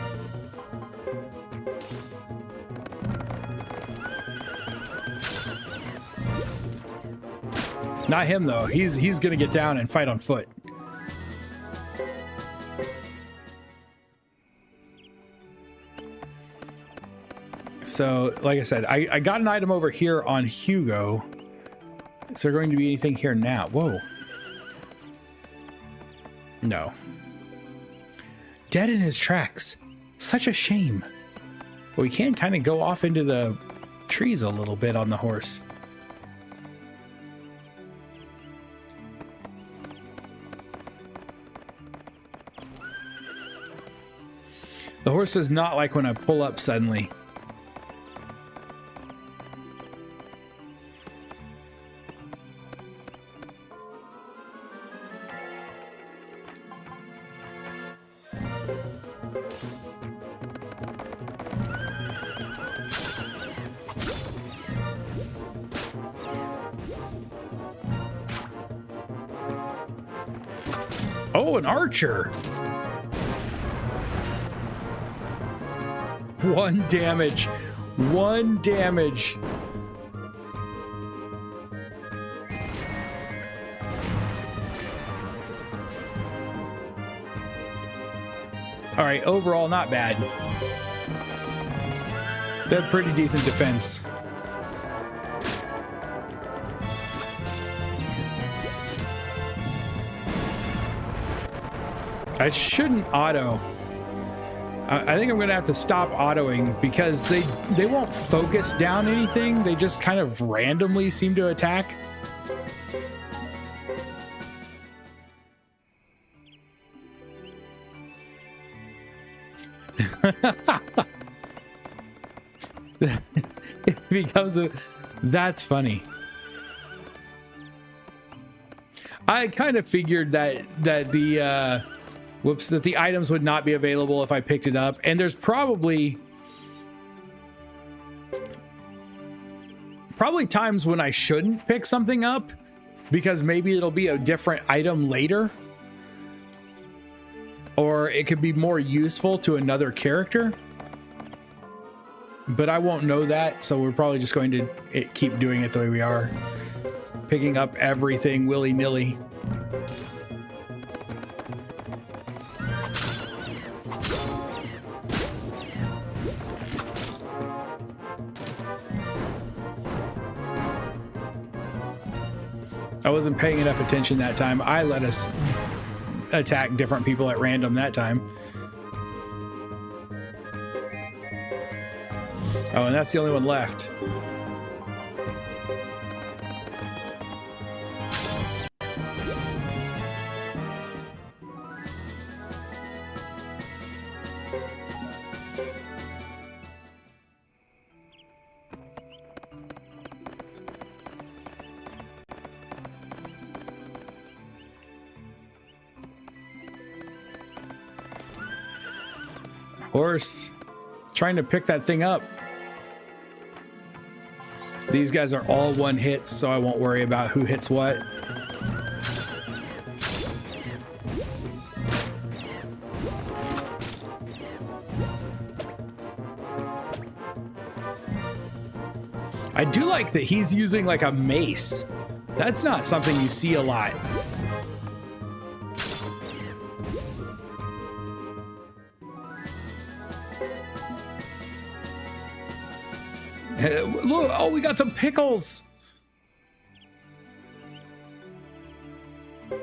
Not him though. He's going to get down and fight on foot. So, like I said, I got an item over here on Hugo. Is there going to be anything here now? Whoa. No. Dead in his tracks. Such a shame. But we can kind of go off into the trees a little bit on the horse. The horse does not like when I pull up suddenly. Oh, an archer. 1 damage. 1 damage. All right, overall, not bad. They're pretty decent defense. I shouldn't auto. I think I'm going to have to stop autoing because they won't focus down anything. They just kind of randomly seem to attack. It becomes a... That's funny. I kind of figured that the items would not be available if I picked it up. And there's probably times when I shouldn't pick something up because maybe it'll be a different item later. Or it could be more useful to another character. But I won't know that, so we're probably just going to keep doing it the way we are. Picking up everything willy-nilly. I wasn't paying enough attention that time. I let us attack different people at random that time. Oh, and that's the only one left. Horse, trying to pick that thing up. These guys are all one hits, so I won't worry about who hits what. I do like that he's using like a mace. That's not something you see a lot. Look, oh, we got some pickles.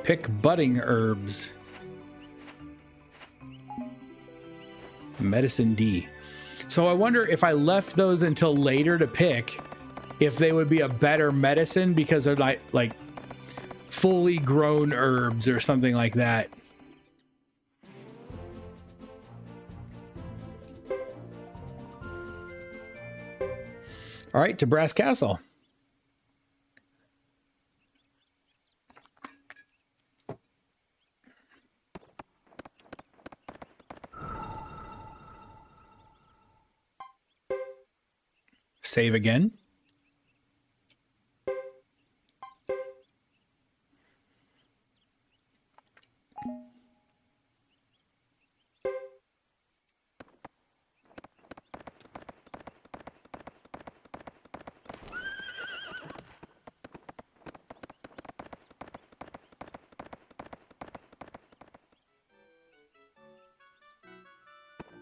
Pick budding herbs. Medicine D. So I wonder if I left those until later to pick, if they would be a better medicine because they're like fully grown herbs or something like that. All right, to Brass Castle. Save again.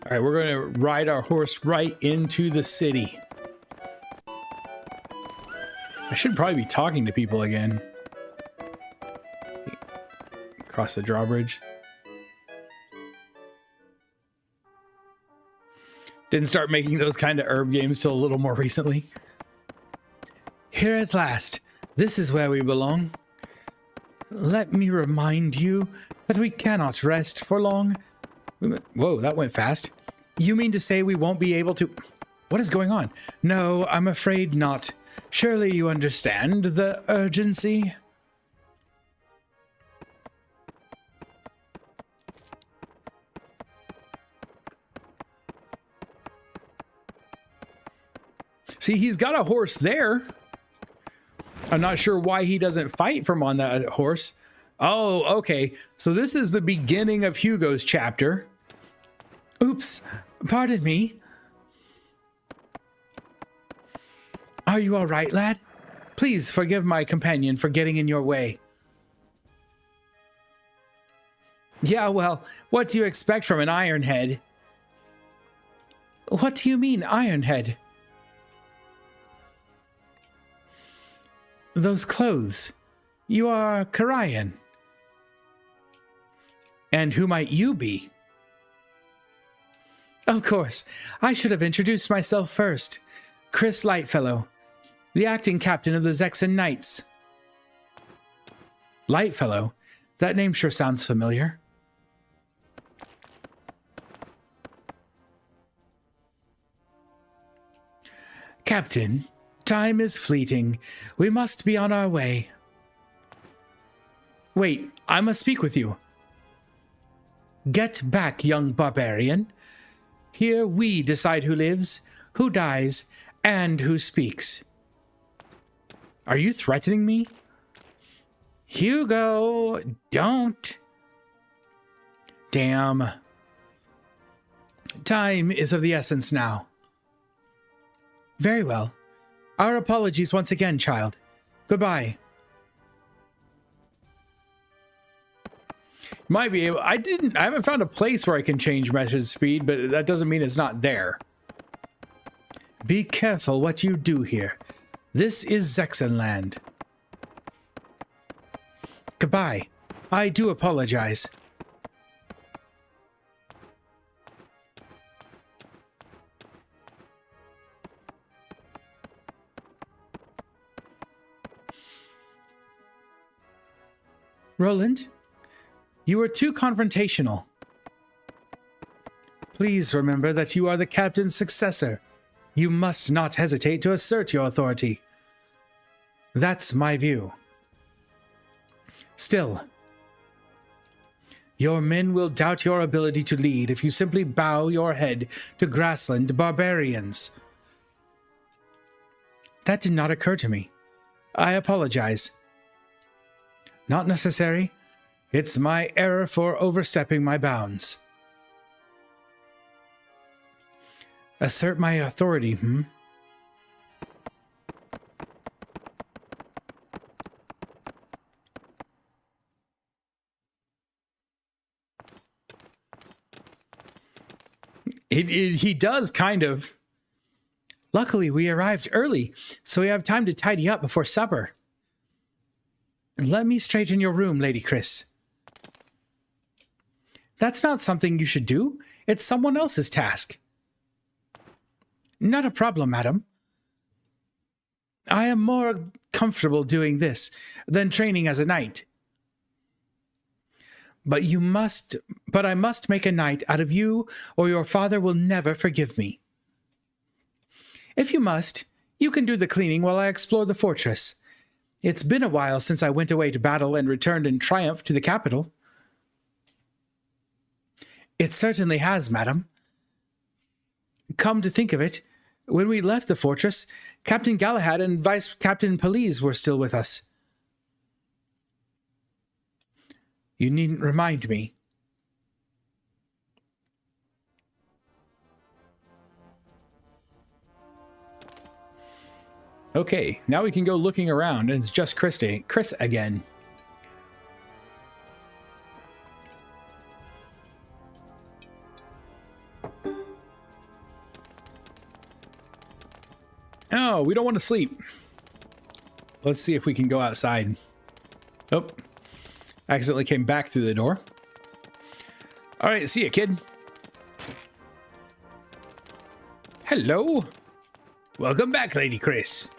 All right, we're going to ride our horse right into the city. I should probably be talking to people again. Cross the drawbridge. Didn't start making those kind of herb games till a little more recently. Here at last. This is where we belong. Let me remind you that we cannot rest for long. Whoa, that went fast. You mean to say we won't be able to... What is going on? No, I'm afraid not. Surely you understand the urgency? See, he's got a horse there. I'm not sure why he doesn't fight from on that horse. Oh, okay. So this is the beginning of Hugo's chapter. Oops, pardon me. Are you all right, lad? Please forgive my companion for getting in your way. Yeah, well, what do you expect from an Ironhead? What do you mean, Ironhead? Those clothes. You are Karayan. And who might you be? Of course, I should have introduced myself first. Chris Lightfellow, the acting captain of the Zexan Knights. Lightfellow? That name sure sounds familiar. Captain, time is fleeting. We must be on our way. Wait, I must speak with you. Get back, young barbarian. Here we decide who lives, who dies, and who speaks. Are you threatening me? Hugo, don't. Damn. Time is of the essence now. Very well. Our apologies once again, child. Goodbye. Might be able... I haven't found a place where I can change message speed, but that doesn't mean it's not there. Be careful what you do here. This is Zexan land. Goodbye. I do apologize. Roland, you are too confrontational. Please remember that you are the captain's successor. You must not hesitate to assert your authority. That's my view. Still, your men will doubt your ability to lead if you simply bow your head to grassland barbarians. That did not occur to me. I apologize. Not necessary. It's my error for overstepping my bounds. Assert my authority, He does, kind of. Luckily, we arrived early, so we have time to tidy up before supper. Let me straighten your room, Lady Chris. That's not something you should do. It's someone else's task. Not a problem, madam. I am more comfortable doing this than training as a knight. But I must make a knight out of you, or your father will never forgive me. If you must, you can do the cleaning while I explore the fortress. It's been a while since I went away to battle and returned in triumph to the capital. It certainly has, madam. Come to think of it, when we left the fortress, Captain Galahad and Vice Captain Pelise were still with us. You needn't remind me. Okay, now we can go looking around, and it's just Chris again. Oh, we don't want to sleep. Let's see if we can go outside. Oh, accidentally came back through the door. All right, see ya, kid. Hello. Welcome back, Lady Chris.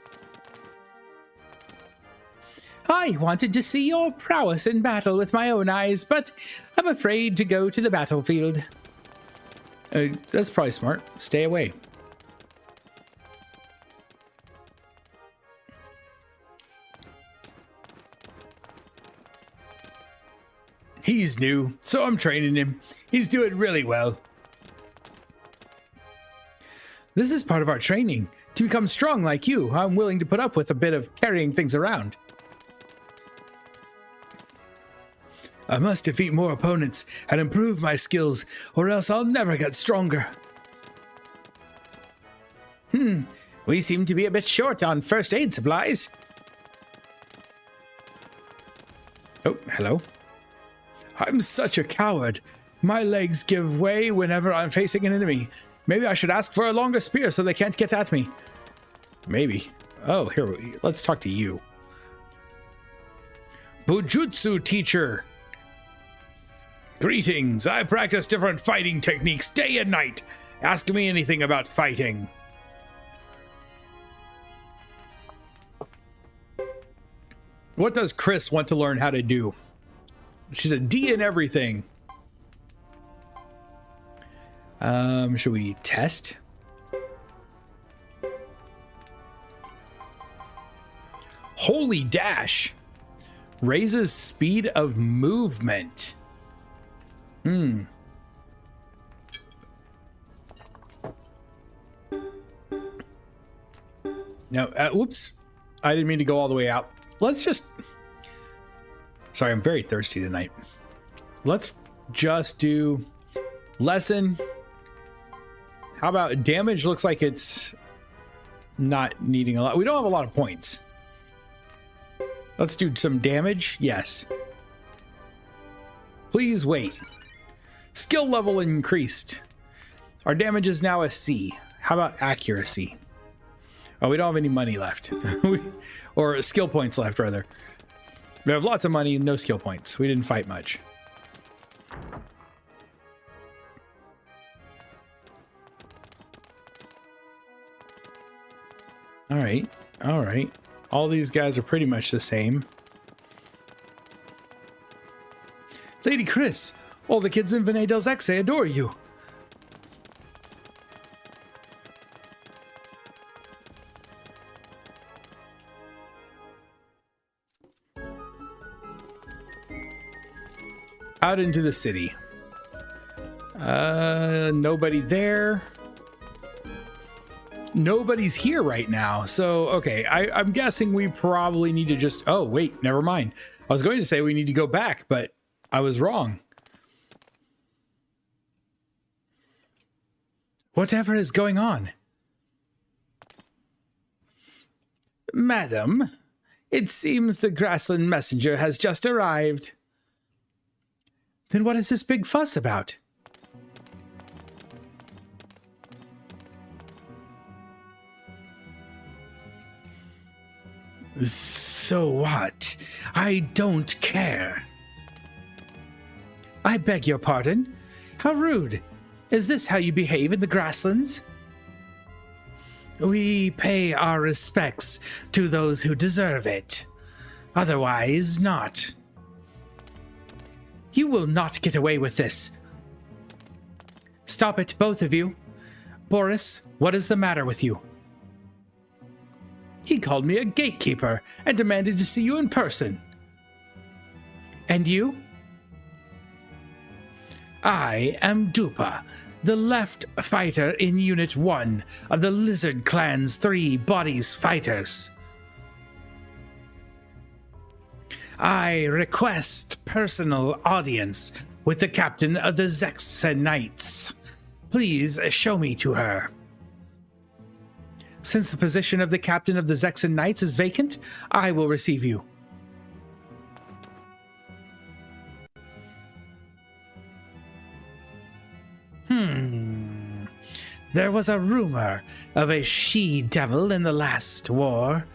I wanted to see your prowess in battle with my own eyes, but I'm afraid to go to the battlefield. That's probably smart. Stay away. He's new, so I'm training him. He's doing really well. This is part of our training. To become strong like you, I'm willing to put up with a bit of carrying things around. I must defeat more opponents and improve my skills, or else I'll never get stronger. We seem to be a bit short on first aid supplies. Oh, hello. I'm such a coward. My legs give way whenever I'm facing an enemy. Maybe I should ask for a longer spear so they can't get at me. Maybe. Oh, here, let's talk to you. Bujutsu teacher. Greetings. I practice different fighting techniques day and night. Ask me anything about fighting. What does Chris want to learn how to do? She's a D in everything. Should we test? Holy dash. Raises speed of movement. No, whoops. I didn't mean to go all the way out. Let's just... Sorry, I'm very thirsty tonight. Let's just do lesson. How about damage? Looks like it's not needing a lot. We don't have a lot of points. Let's do some damage. Yes. Please wait. Skill level increased. Our damage is now a C. How about accuracy? Oh, we don't have any money left. Or skill points left, rather. We have lots of money, no skill points. We didn't fight much. All right. All right. All these guys are pretty much the same. Lady Chris, all the kids in Venet Dels Exe adore you. Out into the city. Nobody there. Nobody's here right now. So, okay, I'm guessing we probably need to just... Oh, wait, never mind. I was going to say we need to go back, but I was wrong. Whatever is going on? Madam, it seems the Grassland messenger has just arrived. Then what is this big fuss about? So what? I don't care. I beg your pardon? How rude. Is this how you behave in the grasslands? We pay our respects to those who deserve it. Otherwise, not. You will not get away with this. Stop it, both of you. Boris, what is the matter with you? He called me a gatekeeper and demanded to see you in person. And you? I am Dupa, the left fighter in Unit 1 of the Lizard Clan's 3 Bodies Fighters. I request personal audience with the captain of the Zexa Knights. Please show me to her. Since the position of the captain of the Zexa Knights is vacant, I will receive you. There was a rumor of a she-devil in the last war.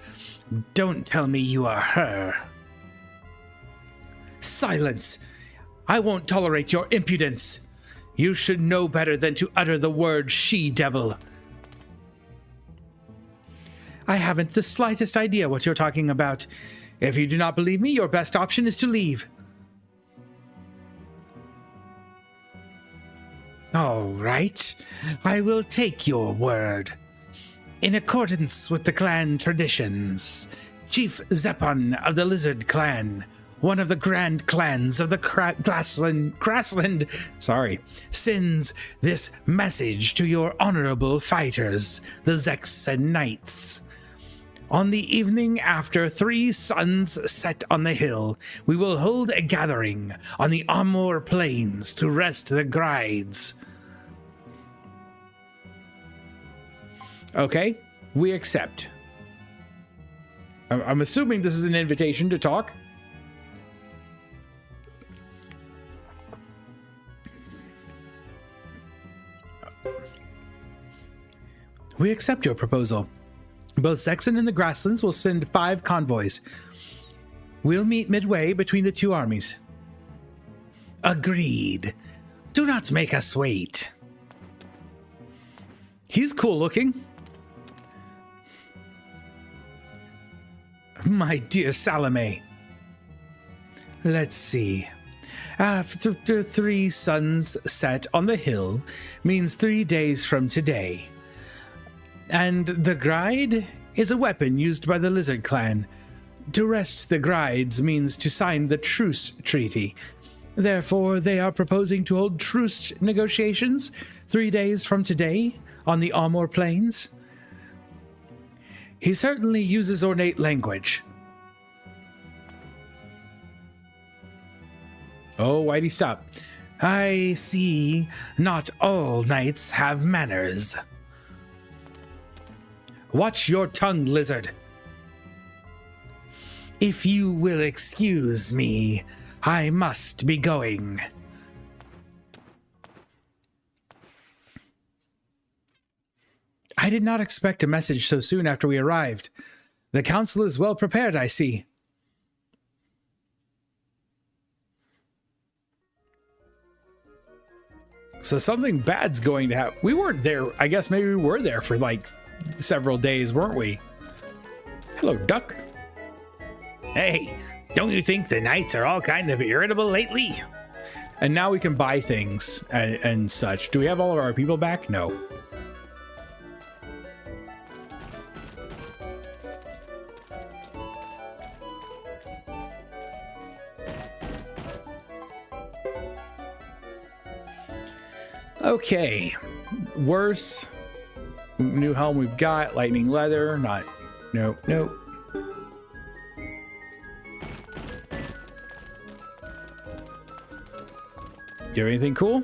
Don't tell me you are her. Silence! I won't tolerate your impudence. You should know better than to utter the word she-devil. I haven't the slightest idea what you're talking about. If you do not believe me, your best option is to leave. All right, I will take your word. In accordance with the clan traditions, Chief Zeppon of the Lizard Clan, one of the grand clans of the Grassland, sends this message to your honorable fighters, the Zexa Knights. On the evening after 3 suns set on the hill, we will hold a gathering on the Amur Plains to rest the grides. Okay, we accept. I'm assuming this is an invitation to talk. We accept your proposal. Both Zexon and the Grasslands will send 5 convoys. We'll meet midway between the 2 armies. Agreed. Do not make us wait. He's cool looking. My dear Salome. Let's see. After 3 suns set on the hill means 3 days from today. And the Gride is a weapon used by the Lizard Clan. To rest the Grides means to sign the truce treaty. Therefore, they are proposing to hold truce negotiations 3 days from today on the Amur Plains. He certainly uses ornate language. Oh, why'd he stop? I see not all knights have manners. Watch your tongue, lizard. If you will excuse me, I must be going. I did not expect a message so soon after we arrived. The council is well prepared, I see. So something bad's going to happen. We weren't there. I guess maybe we were there for like several days, weren't we? Hello, duck. Hey, don't you think the knights are all kind of irritable lately? And now we can buy things and such. Do we have all of our people back? No. Okay. Worse. New helm we've got. Lightning leather. Not. Nope. Nope. Do you have anything cool?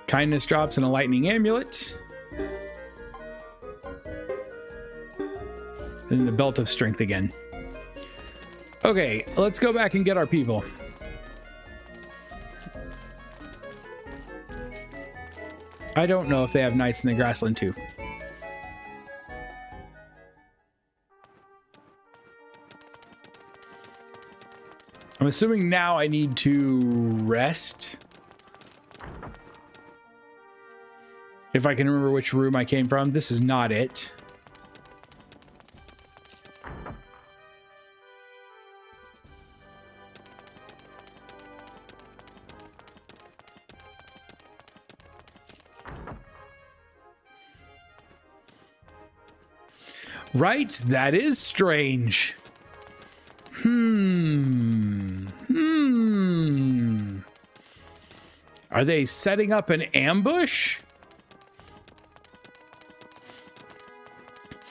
Kindness drops and a lightning amulet. And then the belt of strength again. Okay, let's go back and get our people. I don't know if they have knights in the grassland too. I'm assuming now I need to rest. If I can remember which room I came from. This is not it. Right, that is strange. Are they setting up an ambush?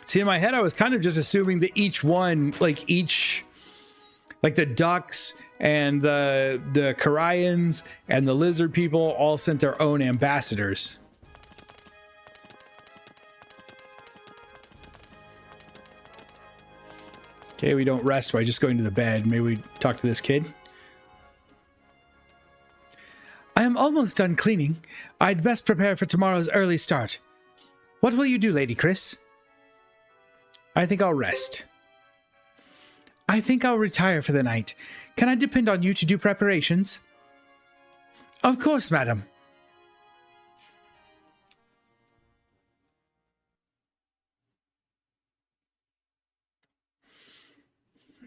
See, in my head, I was kind of just assuming that each one, like the ducks and the Karians and the lizard people all sent their own ambassadors. Okay, we don't rest by just going to the bed. Maybe we talk to this kid. I am almost done cleaning. I'd best prepare for tomorrow's early start. What will you do, Lady Chris? I think I'll rest. I think I'll retire for the night. Can I depend on you to do preparations? Of course, madam.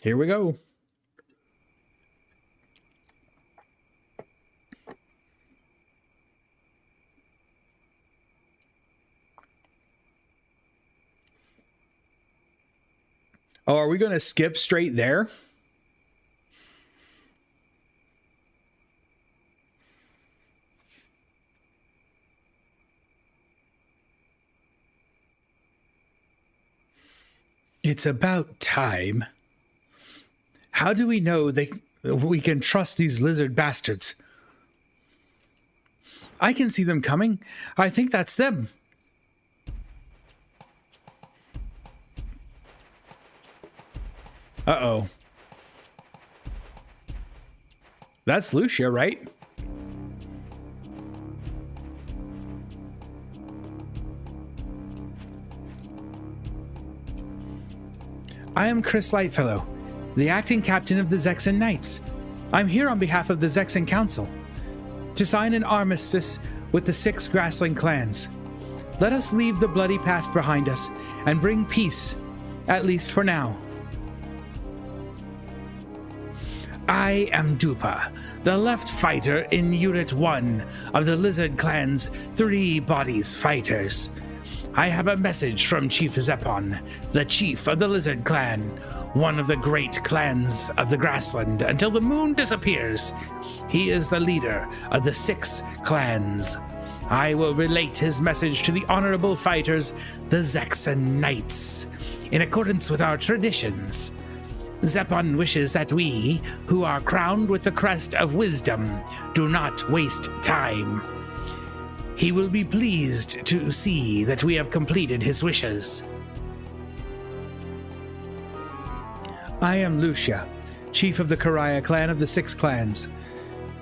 Here we go. Oh, are we going to skip straight there? It's about time. How do we know we can trust these lizard bastards? I can see them coming. I think that's them. Uh-oh. That's Lucia, right? I am Chris Lightfellow, the acting captain of the Zexan Knights. I'm here on behalf of the Zexan Council to sign an armistice with the 6 Grassling clans. Let us leave the bloody past behind us and bring peace, at least for now. I am Dupa, the left fighter in Unit 1 of the Lizard Clan's 3 Bodies Fighters. I have a message from Chief Zeppon, the chief of the Lizard Clan, one of the great clans of the Grassland until the moon disappears. He is the leader of the 6 clans. I will relate his message to the honorable fighters, the Zexan Knights, in accordance with our traditions. Zeppon wishes that we, who are crowned with the crest of wisdom, do not waste time. He will be pleased to see that we have completed his wishes. I am Lucia, chief of the Karaya clan of the 6 clans.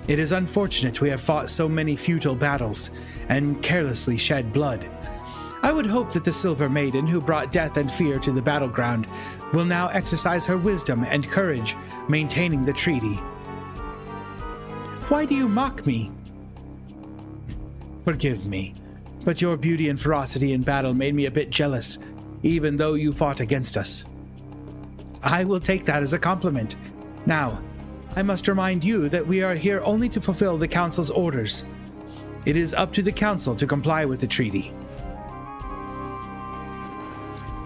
It is unfortunate we have fought so many futile battles and carelessly shed blood. I would hope that the Silver Maiden who brought death and fear to the battleground will now exercise her wisdom and courage, maintaining the treaty. Why do you mock me? Forgive me, but your beauty and ferocity in battle made me a bit jealous, even though you fought against us. I will take that as a compliment. Now, I must remind you that we are here only to fulfill the Council's orders. It is up to the Council to comply with the treaty.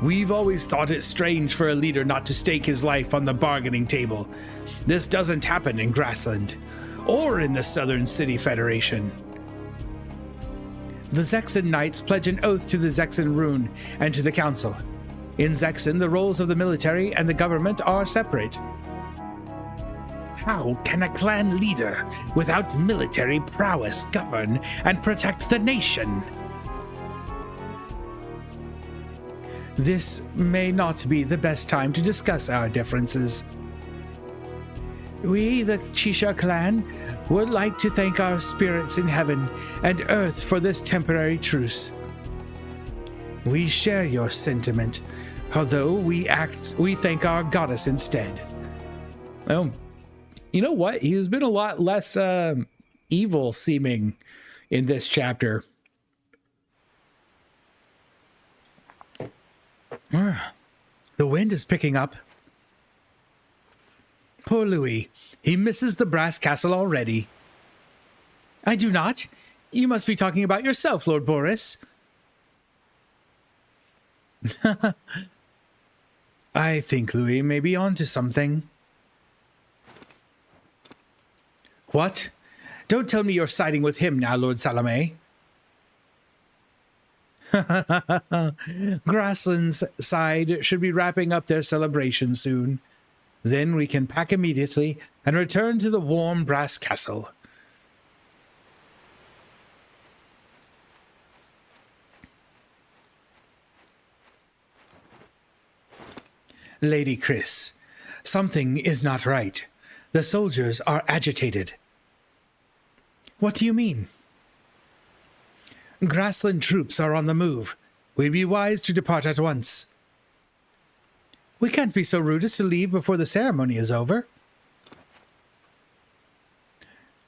We've always thought it strange for a leader not to stake his life on the bargaining table. This doesn't happen in Grassland, or in the Southern City Federation. The Zexan Knights pledge an oath to the Zexan Rune and to the Council. In Zexan, the roles of the military and the government are separate. How can a clan leader without military prowess govern and protect the nation? This may not be the best time to discuss our differences. We, the Chisha clan, would like to thank our spirits in heaven and earth for this temporary truce. We share your sentiment, although we thank our goddess instead. Oh, You know what? He's been a lot less evil seeming in this chapter. The wind is picking up. Poor Louis. He misses the brass castle already. I do not. You must be talking about yourself, Lord Boris. I think Louis may be onto something. What? Don't tell me you're siding with him now, Lord Salome. Grassland's side should be wrapping up their celebration soon. Then we can pack immediately and return to the warm brass castle. Lady Chris, something is not right. The soldiers are agitated. What do you mean? Grassland troops are on the move. We'd be wise to depart at once. We can't be so rude as to leave before the ceremony is over.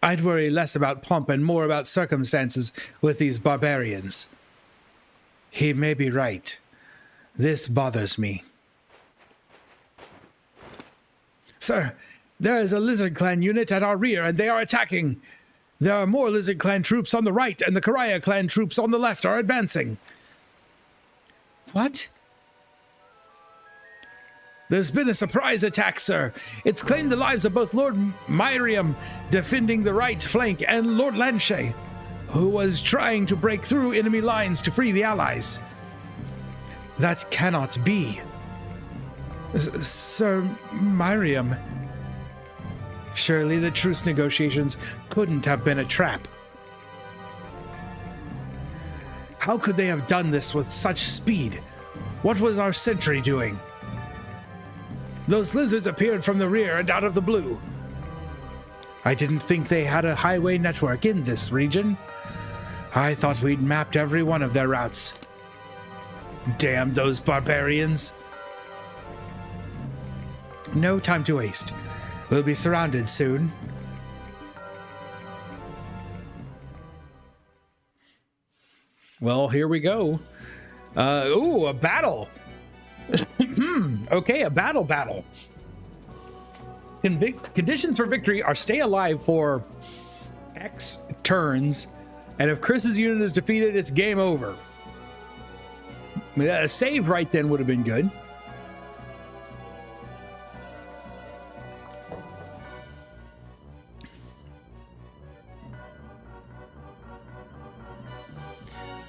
I'd worry less about pomp and more about circumstances with these barbarians. He may be right. This bothers me. Sir, there is a Lizard Clan unit at our rear, and they are attacking. There are more Lizard Clan troops on the right, and the Karaya Clan troops on the left are advancing. What? There's been a surprise attack, sir. It's claimed the lives of both Lord Myriam, defending the right flank, and Lord Lanshay, who was trying to break through enemy lines to free the allies. That cannot be. Sir Myriam. Surely the truce negotiations couldn't have been a trap. How could they have done this with such speed? What was our sentry doing? Those lizards appeared from the rear and out of the blue. I didn't think they had a highway network in this region. I thought we'd mapped every one of their routes. Damn those barbarians. No time to waste. We'll be surrounded soon. Well, here we go. Ooh, a battle. Okay, a battle. Conditions for victory are stay alive for X turns, and if Chris's unit is defeated, it's game over. A save right then would have been good.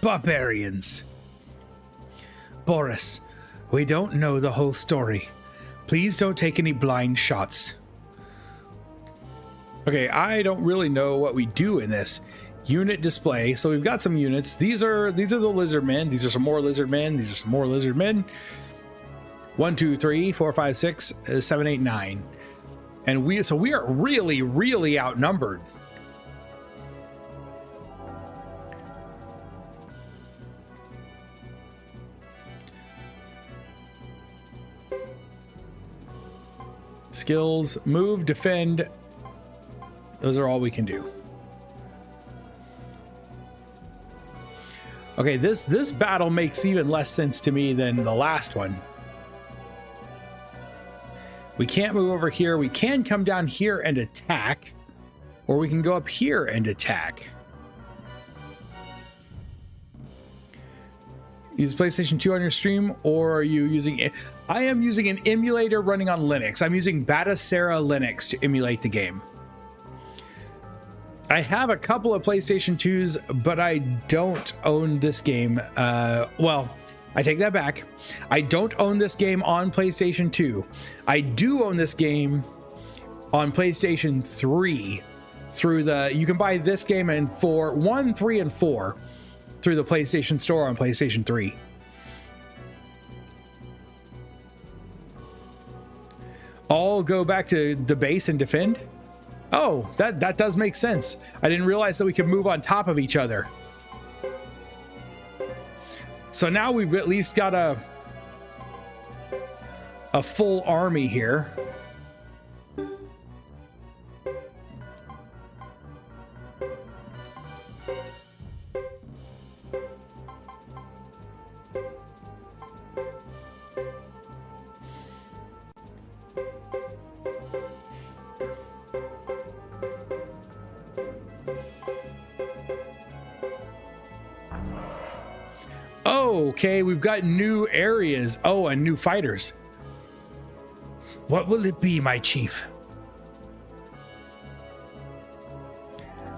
Barbarians. Boris, we don't know the whole story. Please don't take any blind shots. Okay, I don't really know what we do in this. Unit display. So we've got some units. These are the lizard men. These are some more lizard men. These are some more lizard men. 1, 2, 3, 4, 5, 6, 7, 8, 9. And we are really outnumbered. Skills, move, defend. Those are all we can do. Okay, this battle makes even less sense to me than the last one. We can't move over here. We can come down here and attack, or we can go up here and attack. Use PlayStation 2 on your stream, or are you using it? I am using an emulator running on Linux. I'm using Batacera Linux to emulate the game. I have a couple of PlayStation 2s, but I don't own this game. Well, I take that back. I don't own this game on PlayStation 2. I do own this game on PlayStation 3 through you can buy this game and 1, 3, and 4 through the PlayStation Store on PlayStation 3. All go back to the base and defend? Oh, that does make sense. I didn't realize that we could move on top of each other. So now we've at least got a full army here. Oh, okay, we've got new areas. Oh, and new fighters. What will it be, my chief?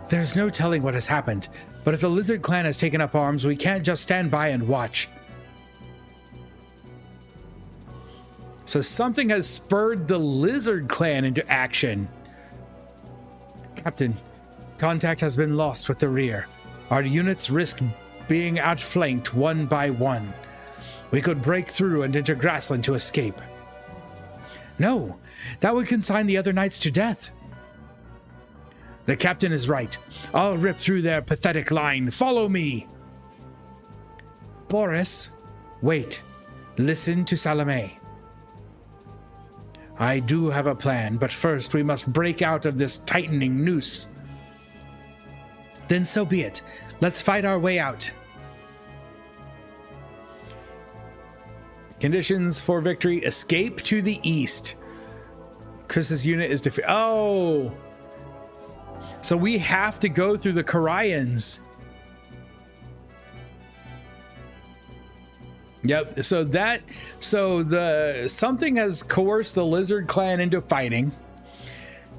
There's no telling what has happened, but if the Lizard Clan has taken up arms, we can't just stand by and watch. So something has spurred the Lizard Clan into action. Captain, contact has been lost with the rear. Our units risk being outflanked one by one. We could break through and enter grassland to escape. No, that would consign the other knights to death. The captain is right. I'll rip through their pathetic line. Follow me. Boris, wait. Listen to Salome. I do have a plan, but first we must break out of this tightening noose. Then so be it. Let's fight our way out. Conditions for victory: escape to the east. Chris's unit is defeated. Oh! So we have to go through the Karians. Yep. Something has coerced the Lizard Clan into fighting,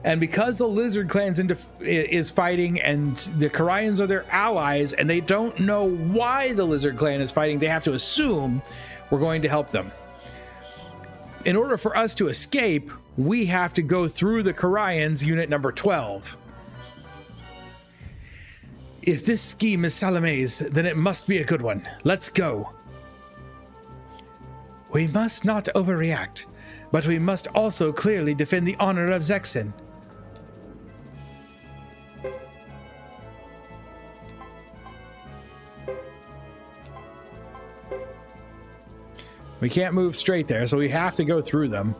and because the Lizard Clan's is fighting, and the Karians are their allies, and they don't know why the Lizard Clan is fighting, they have to assume we're going to help them. In order for us to escape, we have to go through the Karians, unit number 12. If this scheme is Salome's, then it must be a good one. Let's go. We must not overreact, but we must also clearly defend the honor of Zexen. We can't move straight there, so we have to go through them.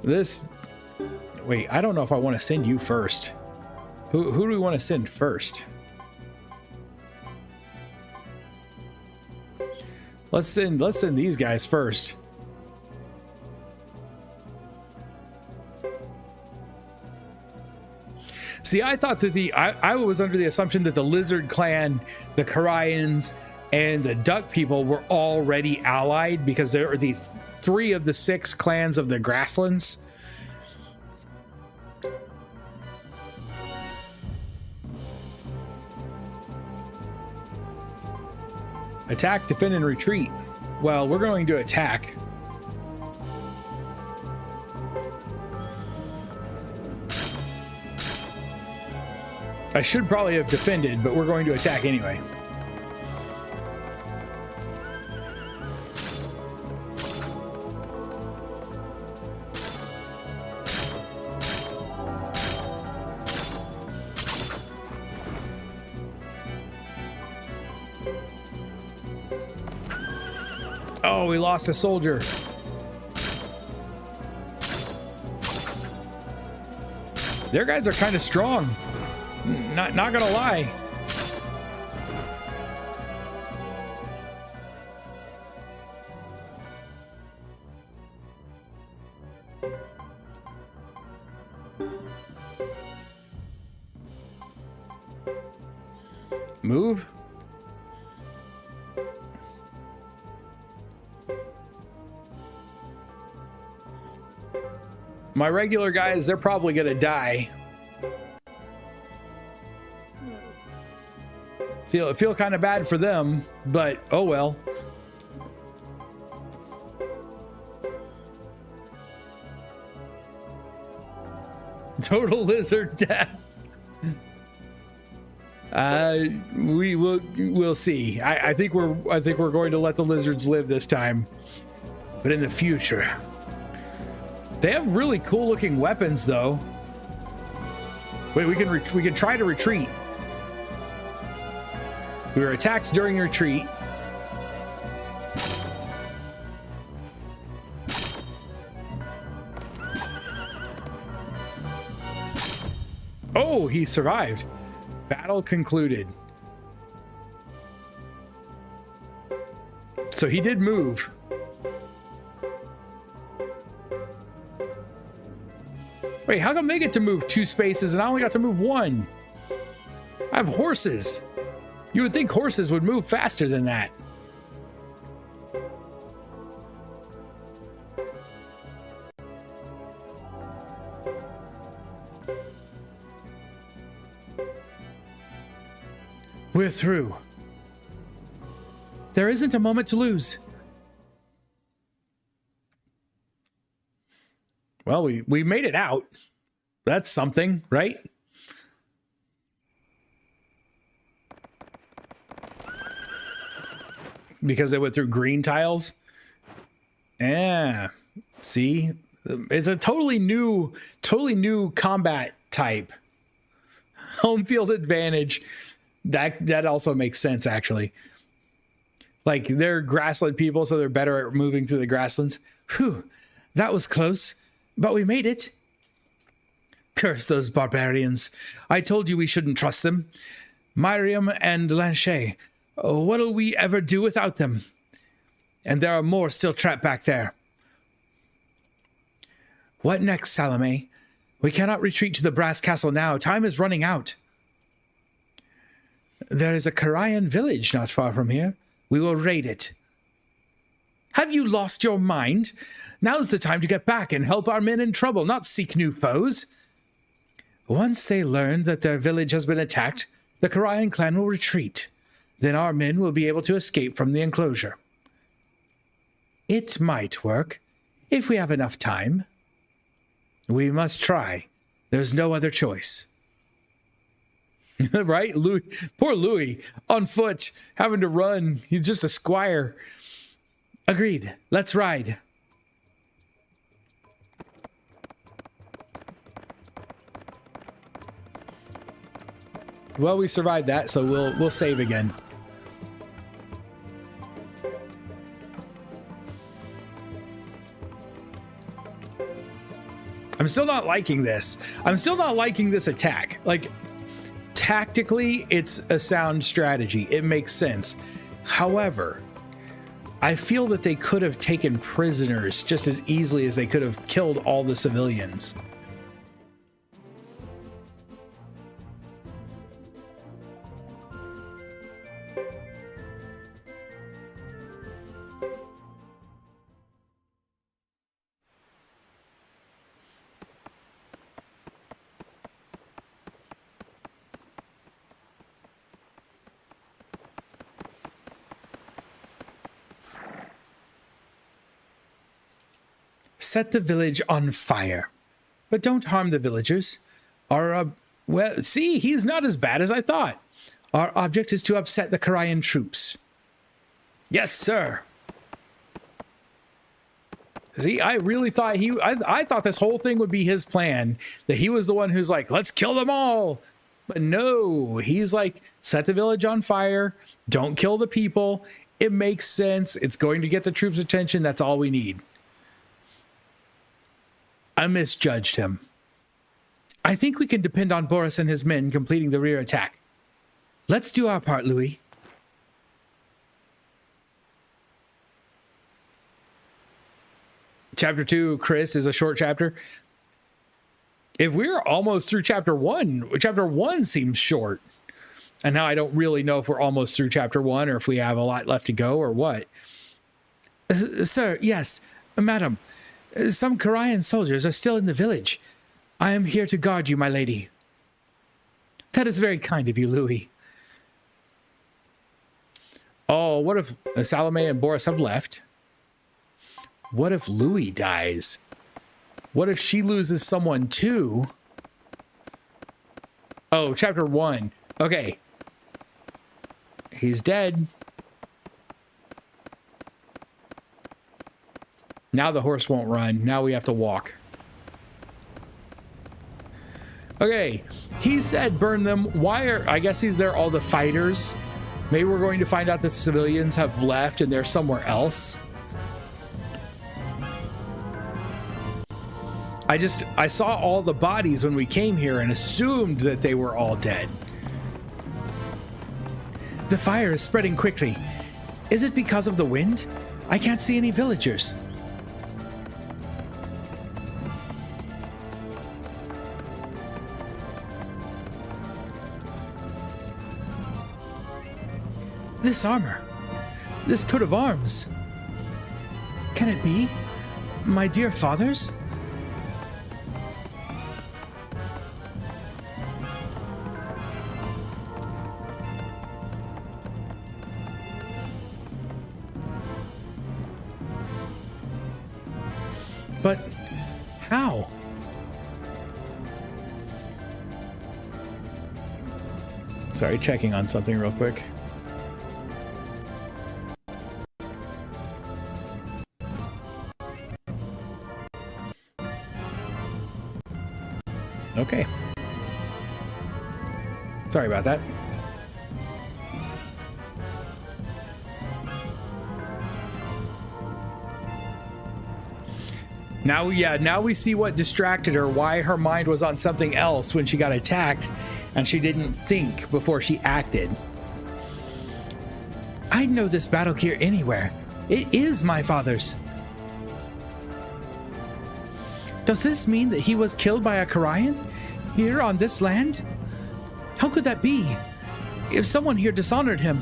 Wait, I don't know if I want to send you first. Who do we want to send first? Let's send these guys first. See, I thought that I was under the assumption that the Lizard Clan, the Karians, and the Duck people were already allied because they are the 3 of the 6 clans of the Grasslands. Attack, defend, and retreat. Well, we're going to attack. I should probably have defended, but we're going to attack anyway. Oh, we lost a soldier. Their guys are kind of strong. Not gonna lie. Move. My regular guys, they're probably gonna die. Feel kind of bad for them, but oh well. Total lizard death. We'll see. I think we're going to let the lizards live this time, but in the future. They have really cool looking weapons though. Wait, we can try to retreat. We were attacked during retreat. Oh, he survived. Battle concluded. So he did move. Wait, how come they get to move 2 spaces and I only got to move 1? I have horses. You would think horses would move faster than that. We're through. There isn't a moment to lose. Well, we made it out. That's something, right? Because they went through green tiles. Yeah. See? It's a totally new combat type. Home field advantage. That also makes sense, actually. Like, they're grassland people, so they're better at moving through the grasslands. Whew, that was close, but we made it. Curse those barbarians. I told you we shouldn't trust them. Miriam and Lanchet, what'll we ever do without them? And there are more still trapped back there. What next, Salome? We cannot retreat to the Brass Castle now. Time is running out. There is a Karayan village not far from here. We will raid it. Have you lost your mind? Now's the time to get back and help our men in trouble, not seek new foes. Once they learn that their village has been attacked, the Karayan clan will retreat. Then our men will be able to escape from the enclosure. It might work, if we have enough time. We must try. There's no other choice. Right? Louis, poor Louis, on foot, having to run. He's just a squire. Agreed. Let's ride. Well, we survived that, so we'll save again. I'm still not liking this. I'm still not liking this attack. Like, tactically, it's a sound strategy. It makes sense. However, I feel that they could have taken prisoners just as easily as they could have killed all the civilians. Set the village on fire, but don't harm the villagers. Well, see, he's not as bad as I thought. Our object is to upset the Karayan troops. Yes, sir. See, I really thought I thought this whole thing would be his plan, that he was the one who's like, let's kill them all. But no, he's like, set the village on fire. Don't kill the people. It makes sense. It's going to get the troops' attention. That's all we need. I misjudged him. I think we can depend on Boris and his men completing the rear attack. Let's do our part, Louis. Chapter 2, Chris, is a short chapter. If we're almost through chapter 1 seems short. And now I don't really know if we're almost through chapter 1 or if we have a lot left to go or what. Sir, yes, madam. Some Karayan soldiers are still in the village. I am here to guard you, my lady. That is very kind of you, Louis. Oh, what if Salome and Boris have left? What if Louis dies? What if she loses someone too? Oh, chapter 1. Okay. He's dead. Now the horse won't run. Now we have to walk. Okay. He said burn them. Why are... I guess these, they're all the fighters. Maybe we're going to find out the civilians have left and they're somewhere else. I saw all the bodies when we came here and assumed that they were all dead. The fire is spreading quickly. Is it because of the wind? I can't see any villagers. This armor. This coat of arms. Can it be my dear father's? How? Sorry, checking on something real quick. Okay. Sorry about that. Now, yeah, now we see what distracted her, why her mind was on something else when she got attacked, and she didn't think before she acted. I'd know this battle gear anywhere. It is my father's. Does this mean that he was killed by a Karayan here on this land? How could that be? If someone here dishonored him.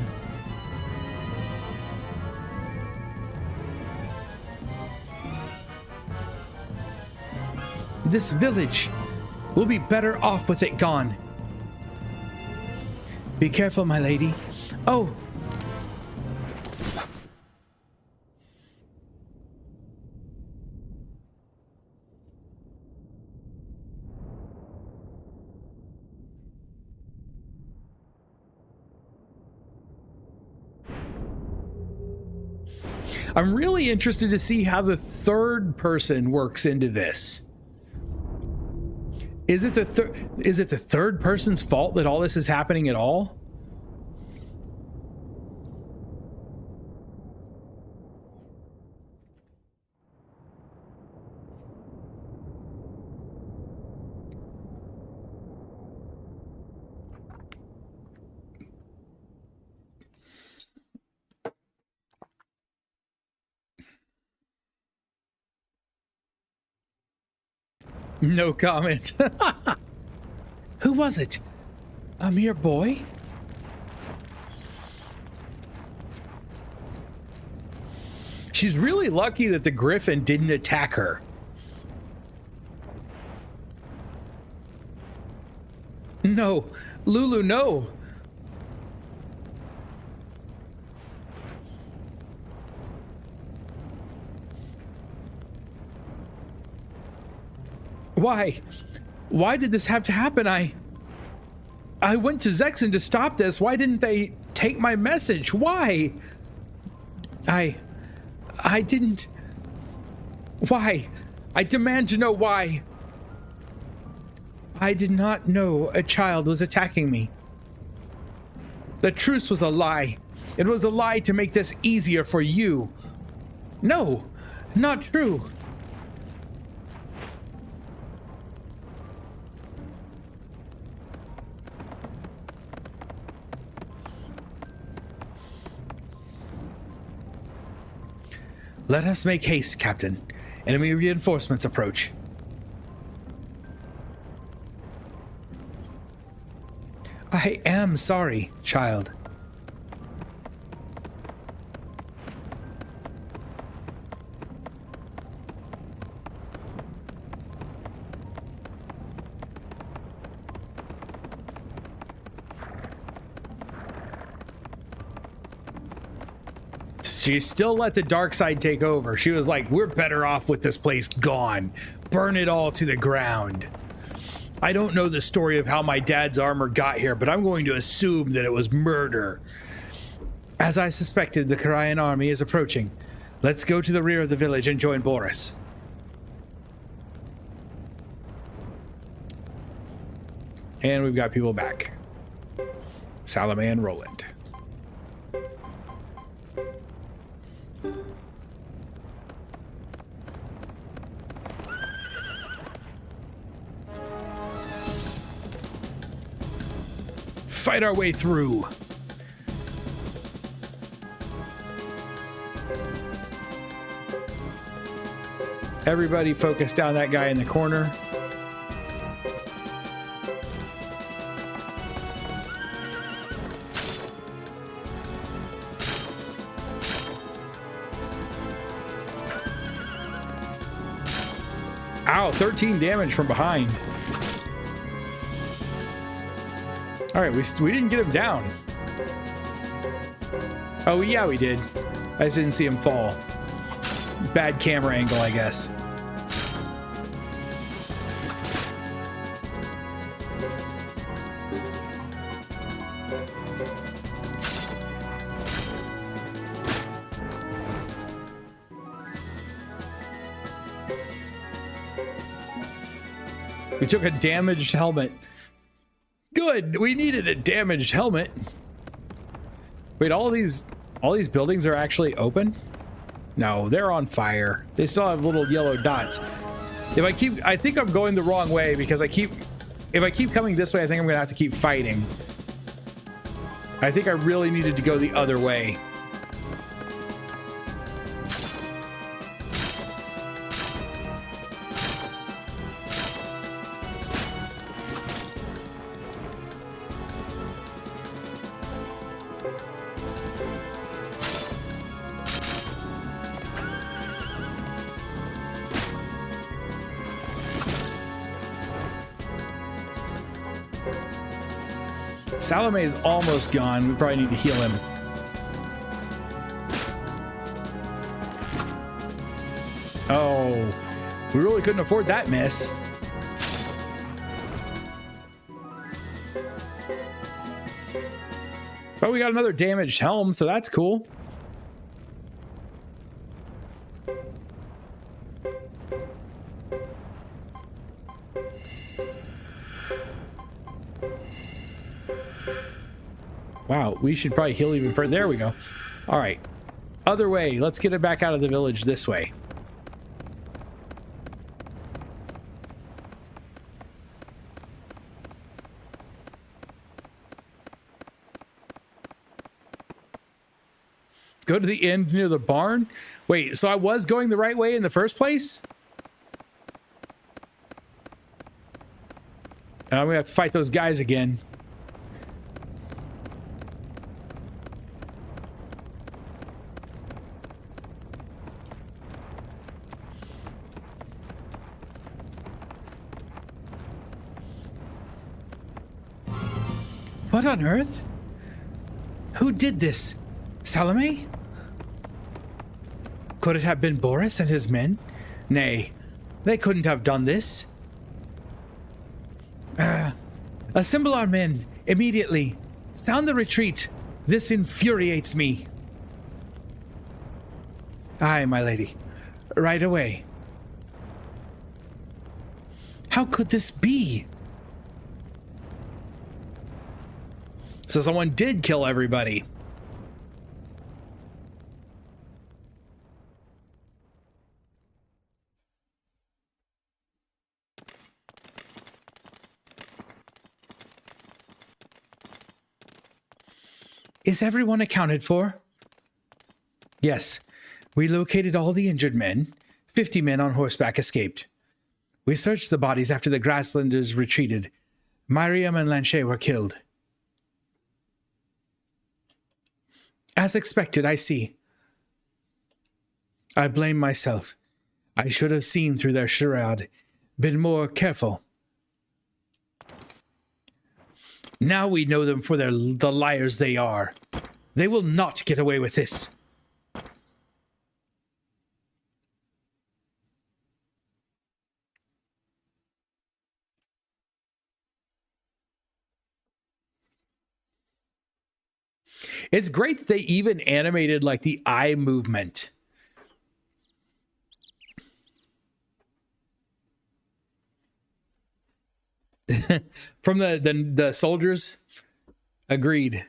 This village will be better off with it gone. Be careful, my lady. Oh! I'm really interested to see how the third person works into this. Is it the third person's fault that all this is happening at all? No comment. Who was it? A mere boy? She's really lucky that the griffin didn't attack her. No, Lulu, no. Why? Why did this have to happen? I went to Zexen to stop this. Why didn't they take my message? Why? I didn't. Why? I demand to know why. I did not know a child was attacking me. The truce was a lie. It was a lie to make this easier for you. No, not true. Let us make haste, Captain. Enemy reinforcements approach. I am sorry, child. She still let the dark side take over. She was like, we're better off with this place gone. Burn it all to the ground. I don't know the story of how my dad's armor got here, but I'm going to assume that it was murder. As I suspected, the Karayan army is approaching. Let's go to the rear of the village and join Boris. And we've got people back. Salome and Roland. Fight our way through. Everybody focus down that guy in the corner. Ow, 13 damage from behind. All right, we didn't get him down. Oh, yeah, we did. I just didn't see him fall. Bad camera angle, I guess. We took a damaged helmet. Good, we needed a damaged helmet. Wait, all these buildings are actually open? No, they're on fire. They still have little yellow dots. I think I'm going the wrong way because if I keep coming this way, I think I'm gonna have to keep fighting. I think I really needed to go the other way. Salome is almost gone. We probably need to heal him. Oh, we really couldn't afford that miss. But we got another damaged helm, so that's cool. Wow, we should probably heal even further. There we go. All right. Other way. Let's get it back out of the village this way. Go to the end near the barn? Wait, so I was going the right way in the first place? I'm going to have to fight those guys again. What on earth? Who did this? Salome? Could it have been Boris and his men? Nay, they couldn't have done this. Assemble our men, immediately. Sound the retreat. This infuriates me. Aye, my lady. Right away. How could this be? So someone did kill everybody. Is everyone accounted for? Yes. We located all the injured men. 50 men on horseback escaped. We searched the bodies after the Grasslanders retreated. Miriam and Lanchet were killed. As expected, I see. I blame myself. I should have seen through their charade, been more careful. Now we know them for the liars they are. They will not get away with this. It's great that they even animated like the eye movement. From the soldiers. Agreed.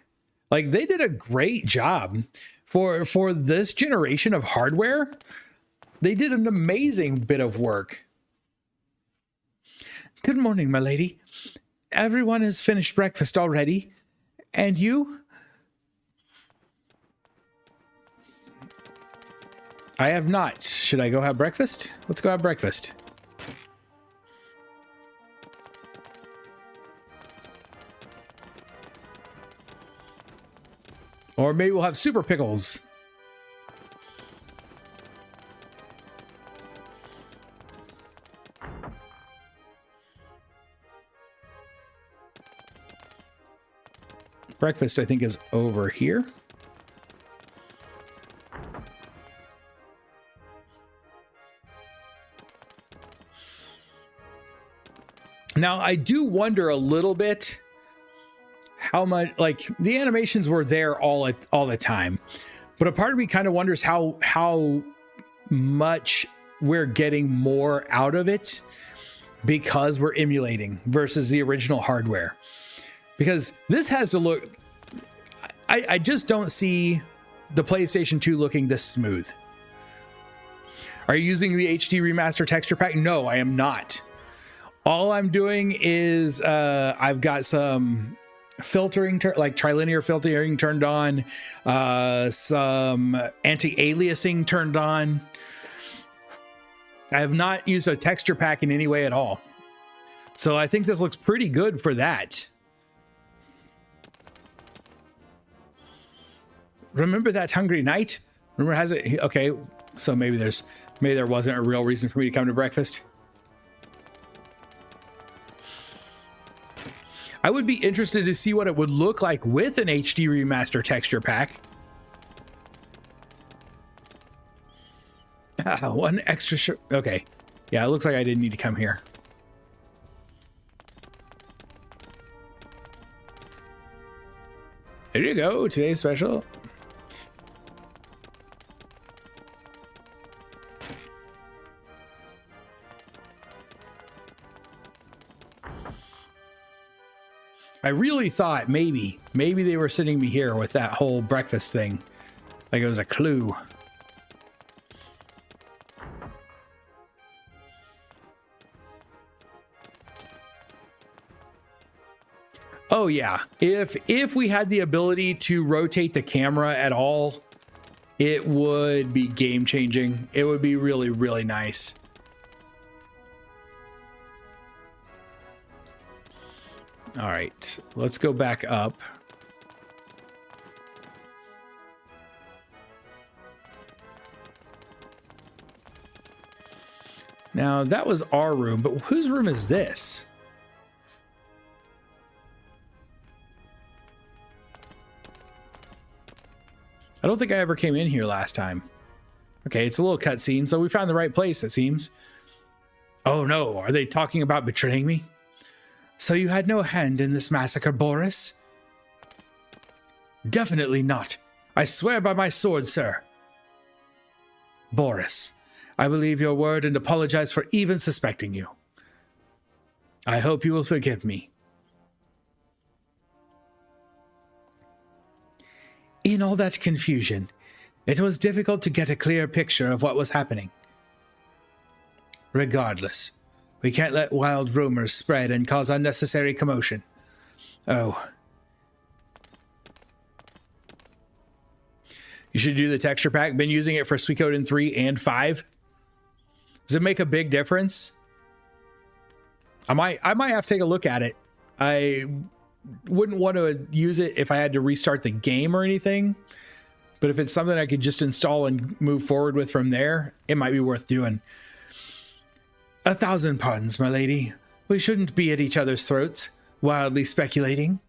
Like they did a great job for this generation of hardware. They did an amazing bit of work. Good morning, my lady. Everyone has finished breakfast already. And you? I have not. Should I go have breakfast? Let's go have breakfast. Or maybe we'll have super pickles. Breakfast, I think, is over here. Now, I do wonder a little bit how much, like, the animations were there all the time, but a part of me kind of wonders how much we're getting more out of it because we're emulating versus the original hardware. Because this has to look, I just don't see the PlayStation 2 looking this smooth. Are you using the HD remaster texture pack? No, I am not. All I'm doing is I've got some filtering, like trilinear filtering turned on, some anti-aliasing turned on. I have not used a texture pack in any way at all. So I think this looks pretty good for that. Remember that hungry night? Remember, has it? Okay, so maybe there wasn't a real reason for me to come to breakfast. I would be interested to see what it would look like with an HD remaster texture pack. One extra okay. Yeah, it looks like I didn't need to come here. There you go, today's special. I really thought maybe they were sitting me here with that whole breakfast thing. Like it was a clue. Oh yeah, if we had the ability to rotate the camera at all, it would be game changing. It would be really, really nice. All right, let's go back up. Now that was our room, but whose room is this? I don't think I ever came in here last time. Okay, it's a little cutscene, so we found the right place, it seems. Oh no, are they talking about betraying me? So you had no hand in this massacre, Boris? Definitely not. I swear by my sword, sir. Boris, I believe your word and apologize for even suspecting you. I hope you will forgive me. In all that confusion, it was difficult to get a clear picture of what was happening. Regardless, we can't let wild rumors spread and cause unnecessary commotion. Oh. You should do the texture pack. Been using it for Suikoden 3 and 5. Does it make a big difference? I might have to take a look at it. I wouldn't want to use it if I had to restart the game or anything. But if it's something I could just install and move forward with from there, it might be worth doing. 1,000 pardons, my lady. We shouldn't be at each other's throats, wildly speculating.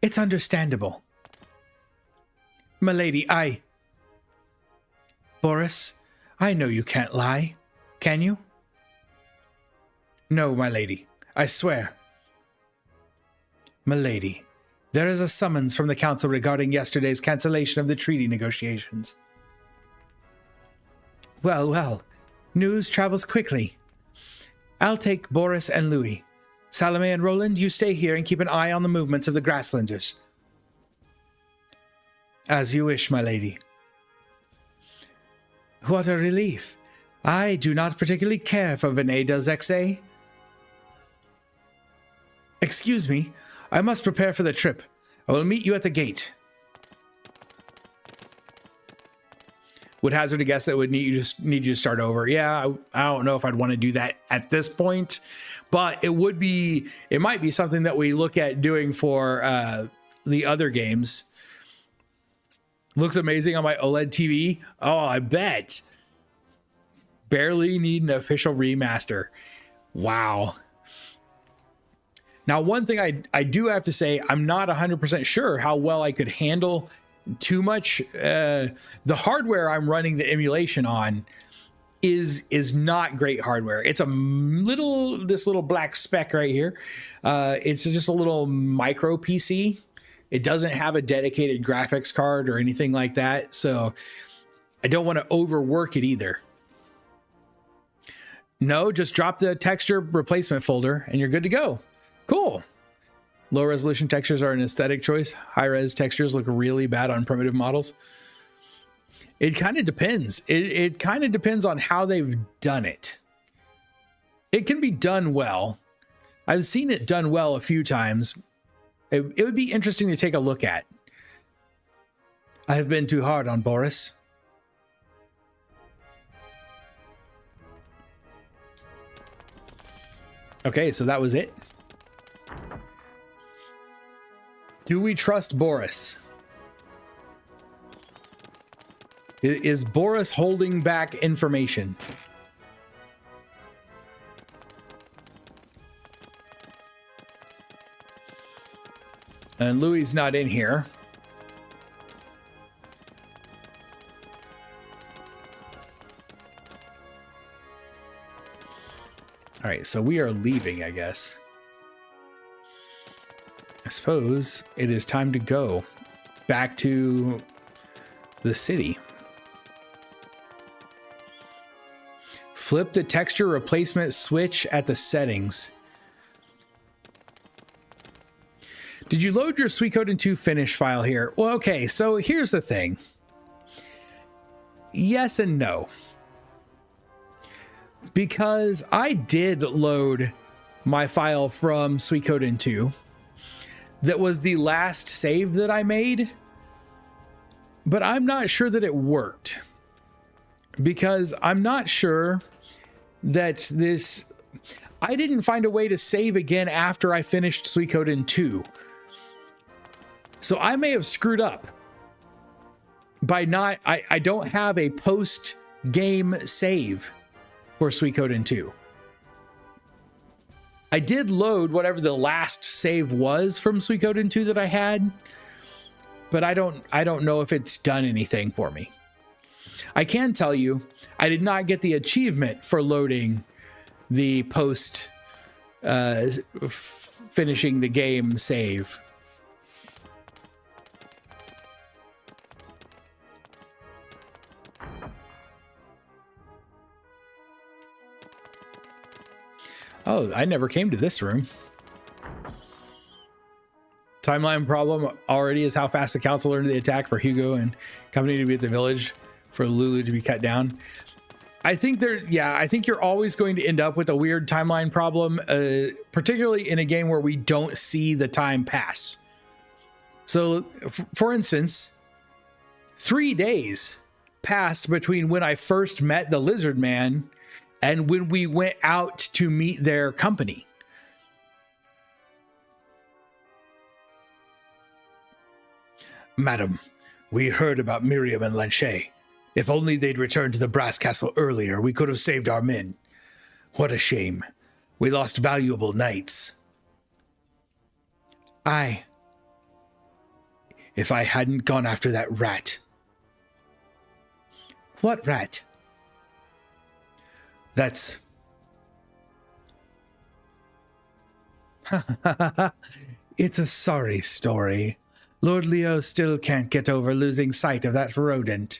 It's understandable. My lady, Boris, I know you can't lie. Can you? No, my lady. I swear. My lady, there is a summons from the council regarding yesterday's cancellation of the treaty negotiations. Well, well. News travels quickly. I'll take Boris and Louis. Salome and Roland, you stay here and keep an eye on the movements of the Grasslanders. As you wish, my lady. What a relief. I do not particularly care for Vinay del Zexe. Excuse me, I must prepare for the trip. I will meet you at the gate. Would hazard a guess that would need you to start over. Yeah, I don't know if I'd want to do that at this point, but it might be something that we look at doing for the other games. Looks amazing on my OLED TV. Oh, I bet. Barely need an official remaster. Wow. Now, one thing I do have to say, I'm not 100% sure how well I could handle too much. The hardware I'm running the emulation on, is not great hardware. It's this little black speck right here. It's just a little micro PC. It doesn't have a dedicated graphics card or anything like that. So I don't want to overwork it either. No, just drop the texture replacement folder and you're good to go. Cool. Low resolution textures are an aesthetic choice. High res textures look really bad on primitive models. It kind of depends. It kind of depends on how they've done it. It can be done well. I've seen it done well a few times. It would be interesting to take a look at. I have been too hard on Boris. Okay, so that was it. Do we trust Boris? Is Boris holding back information? And Louis not in here. All right, so we are leaving, I guess. I suppose it is time to go back to the city. Flip the texture replacement switch at the settings. Did you load your Suikoden II finish file here? Well, okay, so here's the thing. Yes and no. Because I did load my file from Suikoden II. That was the last save that I made. But I'm not sure that it worked. Because I'm not sure that this... I didn't find a way to save again after I finished Suikoden II. So I may have screwed up by not... I don't have a post-game save for Suikoden 2. I did load whatever the last save was from Suikoden 2 that I had, but I don't know if it's done anything for me. I can tell you, I did not get the achievement for loading the post finishing the game save. Oh, I never came to this room. Timeline problem already is how fast the council learned the attack for Hugo and company to be at the village for Lulu to be cut down. I think I think you're always going to end up with a weird timeline problem, particularly in a game where we don't see the time pass. So, for instance, 3 days passed between when I first met the Lizard Man and when we went out to meet their company. Madam, we heard about Miriam and Lanchet. If only they'd returned to the Brass Castle earlier, we could have saved our men. What a shame. We lost valuable knights. If I hadn't gone after that rat. What rat? That's... It's a sorry story. Lord Leo still can't get over losing sight of that rodent.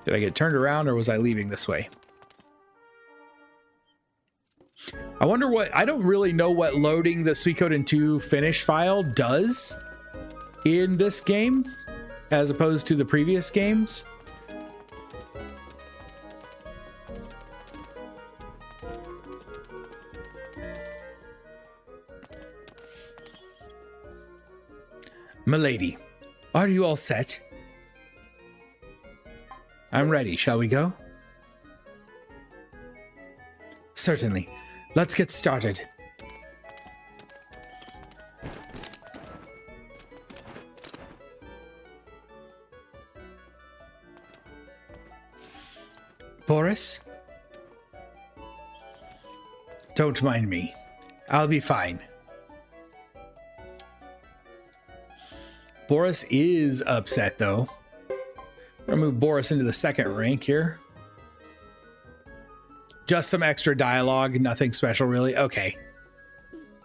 Did I get turned around or was I leaving this way? I wonder what... I don't really know what loading the Suikoden 2 finish file does in this game as opposed to the previous games. Milady, are you all set? I'm ready. Shall we go? Certainly. Let's get started. Boris? Don't mind me. I'll be fine. Boris is upset, though. I'm going to move Boris into the second rank here. Just some extra dialogue, nothing special, really. Okay.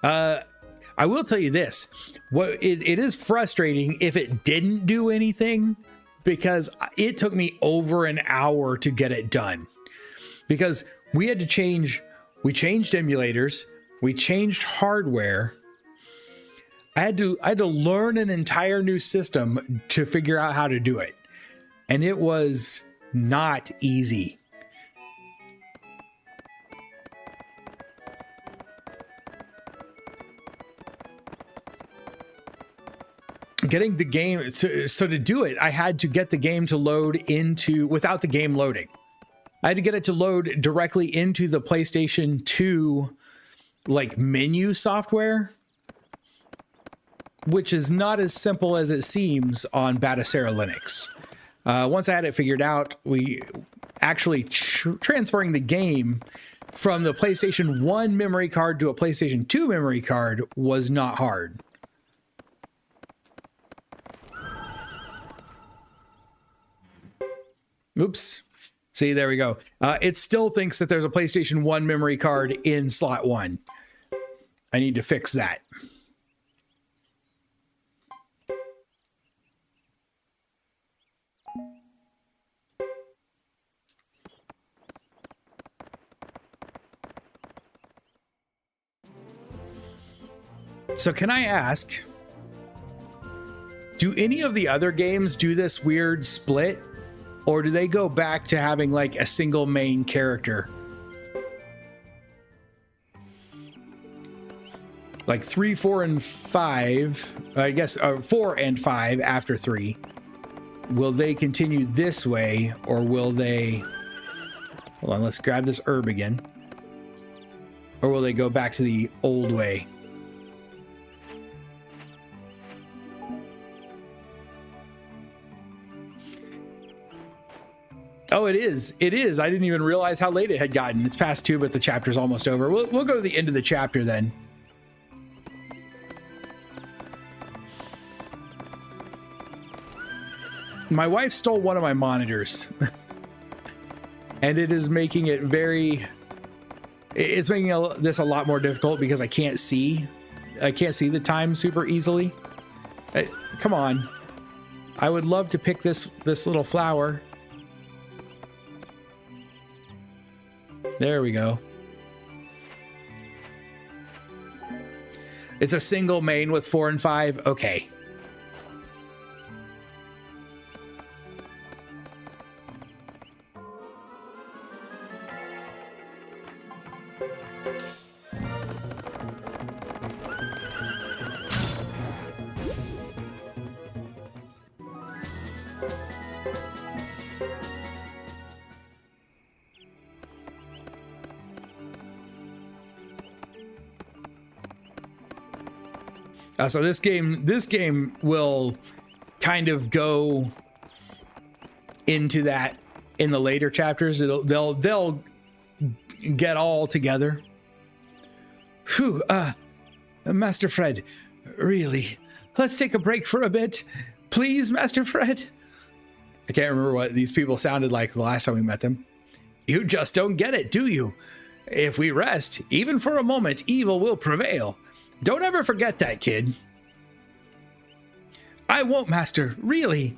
I will tell you this. It is frustrating if it didn't do anything, because it took me over an hour to get it done. Because we had to change... We changed emulators. We changed hardware. I had to learn an entire new system to figure out how to do it. And it was not easy. Getting the game, so to do it, I had to get the game to load into, without the game loading. I had to get it to load directly into the PlayStation 2 like menu software, which is not as simple as it seems on Batacera Linux. Once I had it figured out, we actually transferring the game from the PlayStation 1 memory card to a PlayStation 2 memory card was not hard. Oops. See, there we go. It still thinks that there's a PlayStation 1 memory card in slot 1. I need to fix that. So can I ask, do any of the other games do this weird split? Or do they go back to having like a single main character? Like 3, 4, and 5, I guess 4 and 5 after 3. Will they continue this way, or will they... Hold on, let's grab this herb again. Or will they go back to the old way? Oh, it is. It is. I didn't even realize how late it had gotten. It's past 2, but the chapter's almost over. We'll go to the end of the chapter then. My wife stole one of my monitors. And it is making it very... It's making this a lot more difficult because I can't see. I can't see the time super easily. Come on. I would love to pick this little flower. There we go. It's a single main with 4 and 5. Okay. So this game will kind of go into that in the later chapters. They'll get all together. Whew, Master Fred, really, let's take a break for a bit, please, Master Fred. I can't remember what these people sounded like the last time we met them. You just don't get it, do you? If we rest, even for a moment, evil will prevail. Don't ever forget that, kid. I won't, Master. Really.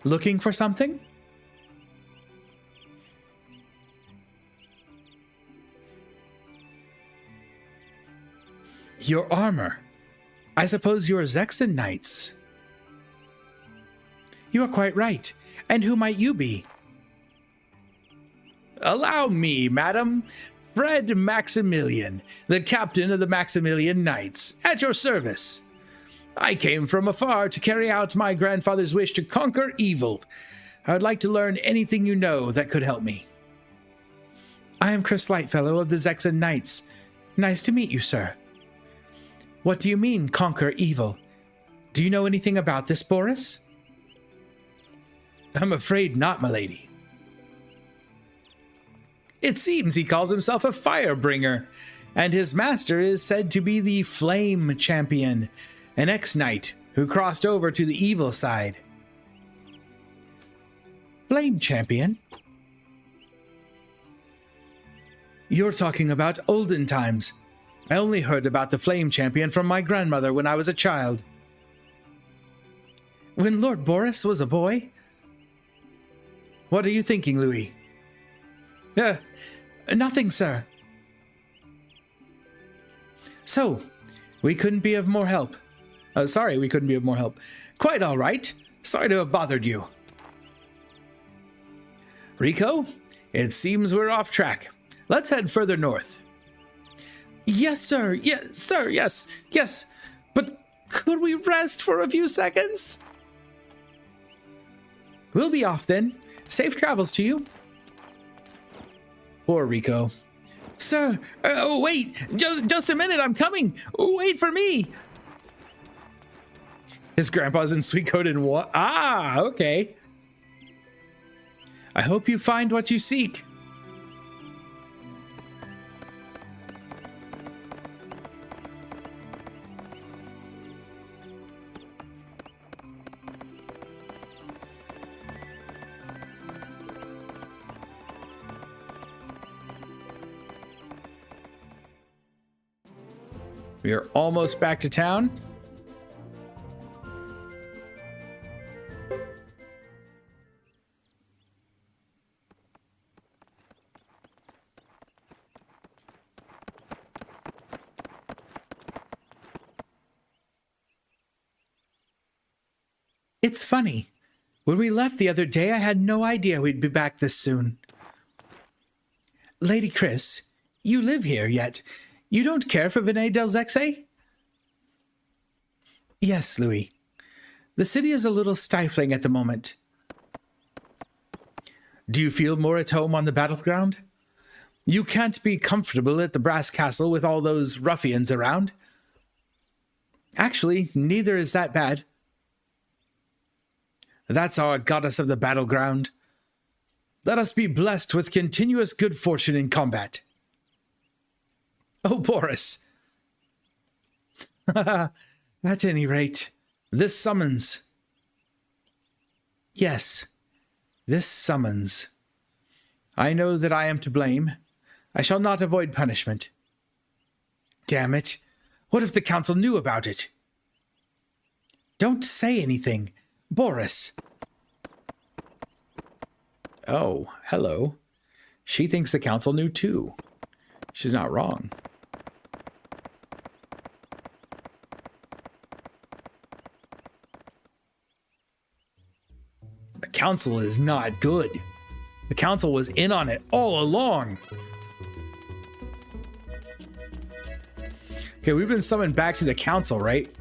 Looking for something? Your armor. I suppose you're Zexon Knights. You are quite right. And who might you be? Allow me, madam. Fred Maximilian, the captain of the Maximilian Knights, at your service. I came from afar to carry out my grandfather's wish to conquer evil. I would like to learn anything you know that could help me. I am Chris Lightfellow of the Zexon Knights. Nice to meet you, sir. What do you mean, conquer evil? Do you know anything about this, Boris? I'm afraid not, my lady. It seems he calls himself a firebringer, and his master is said to be the Flame Champion, an ex-knight who crossed over to the evil side. Flame Champion? You're talking about olden times. I only heard about the Flame Champion from my grandmother when I was a child. When Lord Boris was a boy? What are you thinking, Louis? Nothing, sir. So, we couldn't be of more help. Sorry, we couldn't be of more help. Quite all right. Sorry to have bothered you. Rico, it seems we're off track. Let's head further north. Yes, sir. Yes, sir. Yes. Yes. But could we rest for a few seconds? We'll be off then. Safe travels to you. Poor Rico. Sir, wait. Just a minute. I'm coming. Wait for me. His grandpa's in Suikoden what? Ah, okay. I hope you find what you seek. We are almost back to town. It's funny. When we left the other day, I had no idea we'd be back this soon. Lady Chris, you live here, yet you don't care for Vinay Del Zexe? Yes, Louis. The city is a little stifling at the moment. Do you feel more at home on the battleground? You can't be comfortable at the Brass Castle with all those ruffians around. Actually, neither is that bad. That's our goddess of the battleground. Let us be blessed with continuous good fortune in combat. Oh, Boris. At any rate, this summons. Yes, this summons. I know that I am to blame. I shall not avoid punishment. Damn it. What if the council knew about it? Don't say anything. Boris. Oh, hello. She thinks the council knew too. She's not wrong. The council is not good. The council was in on it all along. Okay, we've been summoned back to the council, right?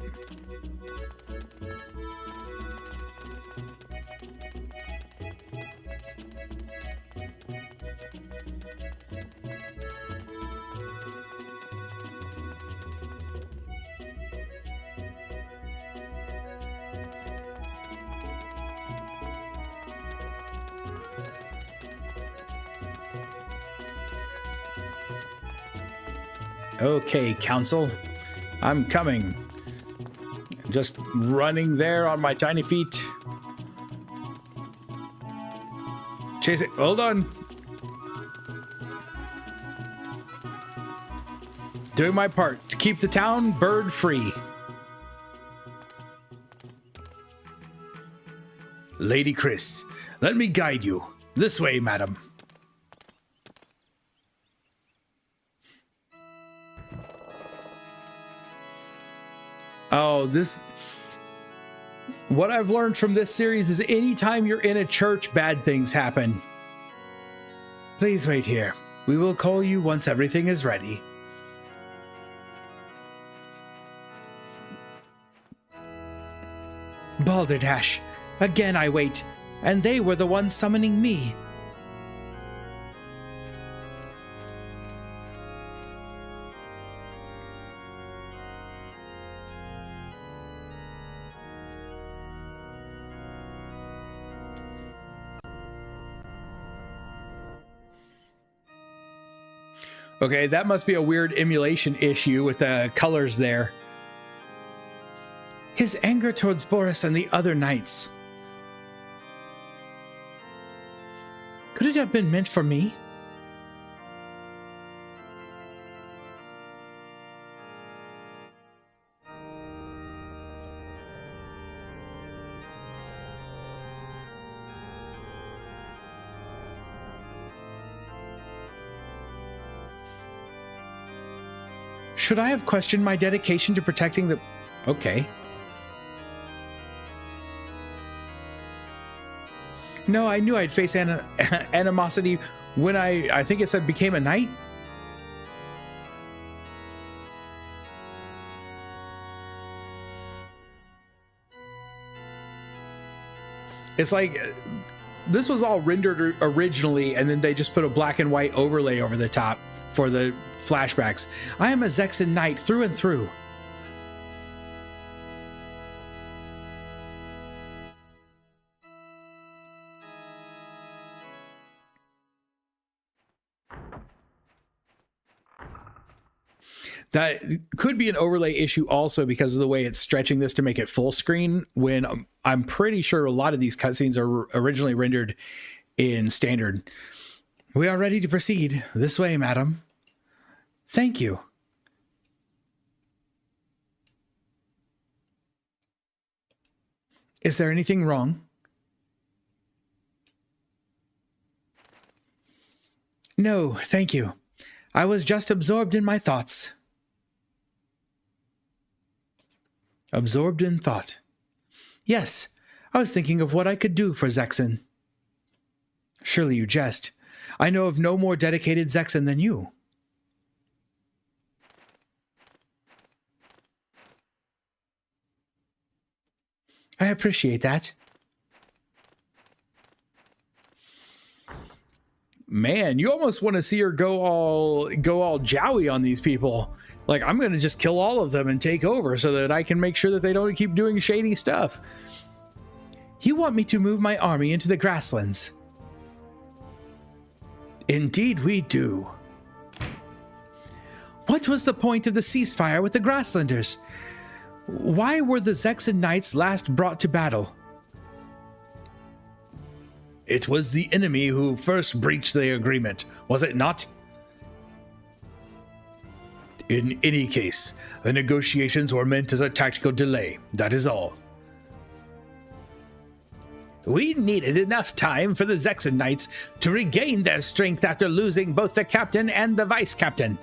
Okay, council. I'm coming. Just running there on my tiny feet. Chase it. Hold on. Doing my part to keep the town bird free. Lady Chris, let me guide you. This way, madam. Oh, what I've learned from this series is anytime you're in a church, bad things happen. Please wait here. We will call you once everything is ready. Balderdash, again I wait, and they were the ones summoning me. Okay, that must be a weird emulation issue with the colors there. His anger towards Boris and the other knights. Could it have been meant for me? Should I have questioned my dedication to protecting the... Okay. No, I knew I'd face animosity when I think it said became a knight. It's like this was all rendered originally, and then they just put a black and white overlay over the top for the flashbacks. I am a Zexan knight through and through. That could be an overlay issue also because of the way it's stretching this to make it full screen, when I'm pretty sure a lot of these cutscenes are originally rendered in standard. We are ready to proceed. This way, madam. Thank you. Is there anything wrong? No, thank you. I was just absorbed in my thoughts. Absorbed in thought. Yes, I was thinking of what I could do for Zexan. Surely you jest. I know of no more dedicated Zexan than you. I appreciate that. Man, you almost want to see her go all jowy on these people. Like, I'm going to just kill all of them and take over so that I can make sure that they don't keep doing shady stuff. You want me to move my army into the grasslands? Indeed we do. What was the point of the ceasefire with the Grasslanders? Why were the Zexan Knights last brought to battle? It was the enemy who first breached the agreement, was it not? In any case, the negotiations were meant as a tactical delay, that is all. We needed enough time for the Zexan Knights to regain their strength after losing both the captain and the vice captain.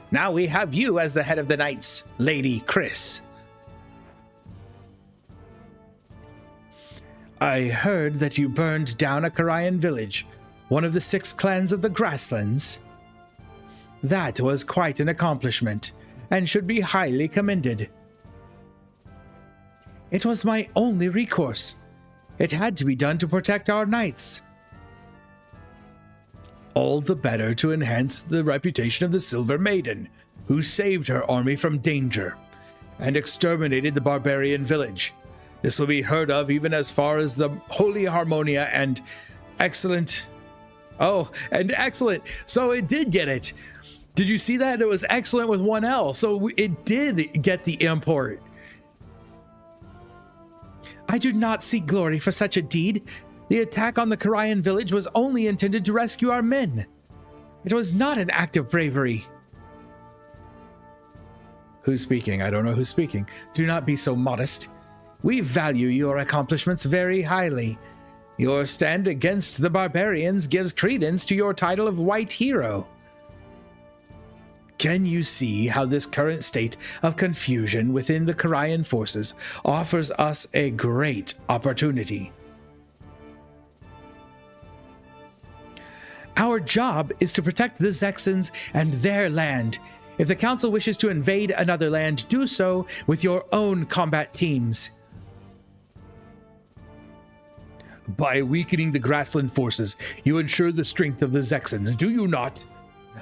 Now we have you as the head of the Knights, Lady Chris. I heard that you burned down a Karayan village, one of the 6 clans of the Grasslands. That was quite an accomplishment, and should be highly commended. It was my only recourse. It had to be done to protect our knights. All the better to enhance the reputation of the Silver Maiden, who saved her army from danger, and exterminated the barbarian village. This will be heard of even as far as the Holy Harmonia and excellent... Oh, and excellent! So it did get it! Did you see that? It was excellent with 1 L, so it did get the import. I do not seek glory for such a deed. The attack on the Karayan village was only intended to rescue our men. It was not an act of bravery. Who's speaking? I don't know who's speaking. Do not be so modest. We value your accomplishments very highly. Your stand against the barbarians gives credence to your title of White Hero. Can you see how this current state of confusion within the Karayan forces offers us a great opportunity? Our job is to protect the Zexans and their land. If the Council wishes to invade another land, do so with your own combat teams. By weakening the Grassland forces, you ensure the strength of the Zexans, do you not?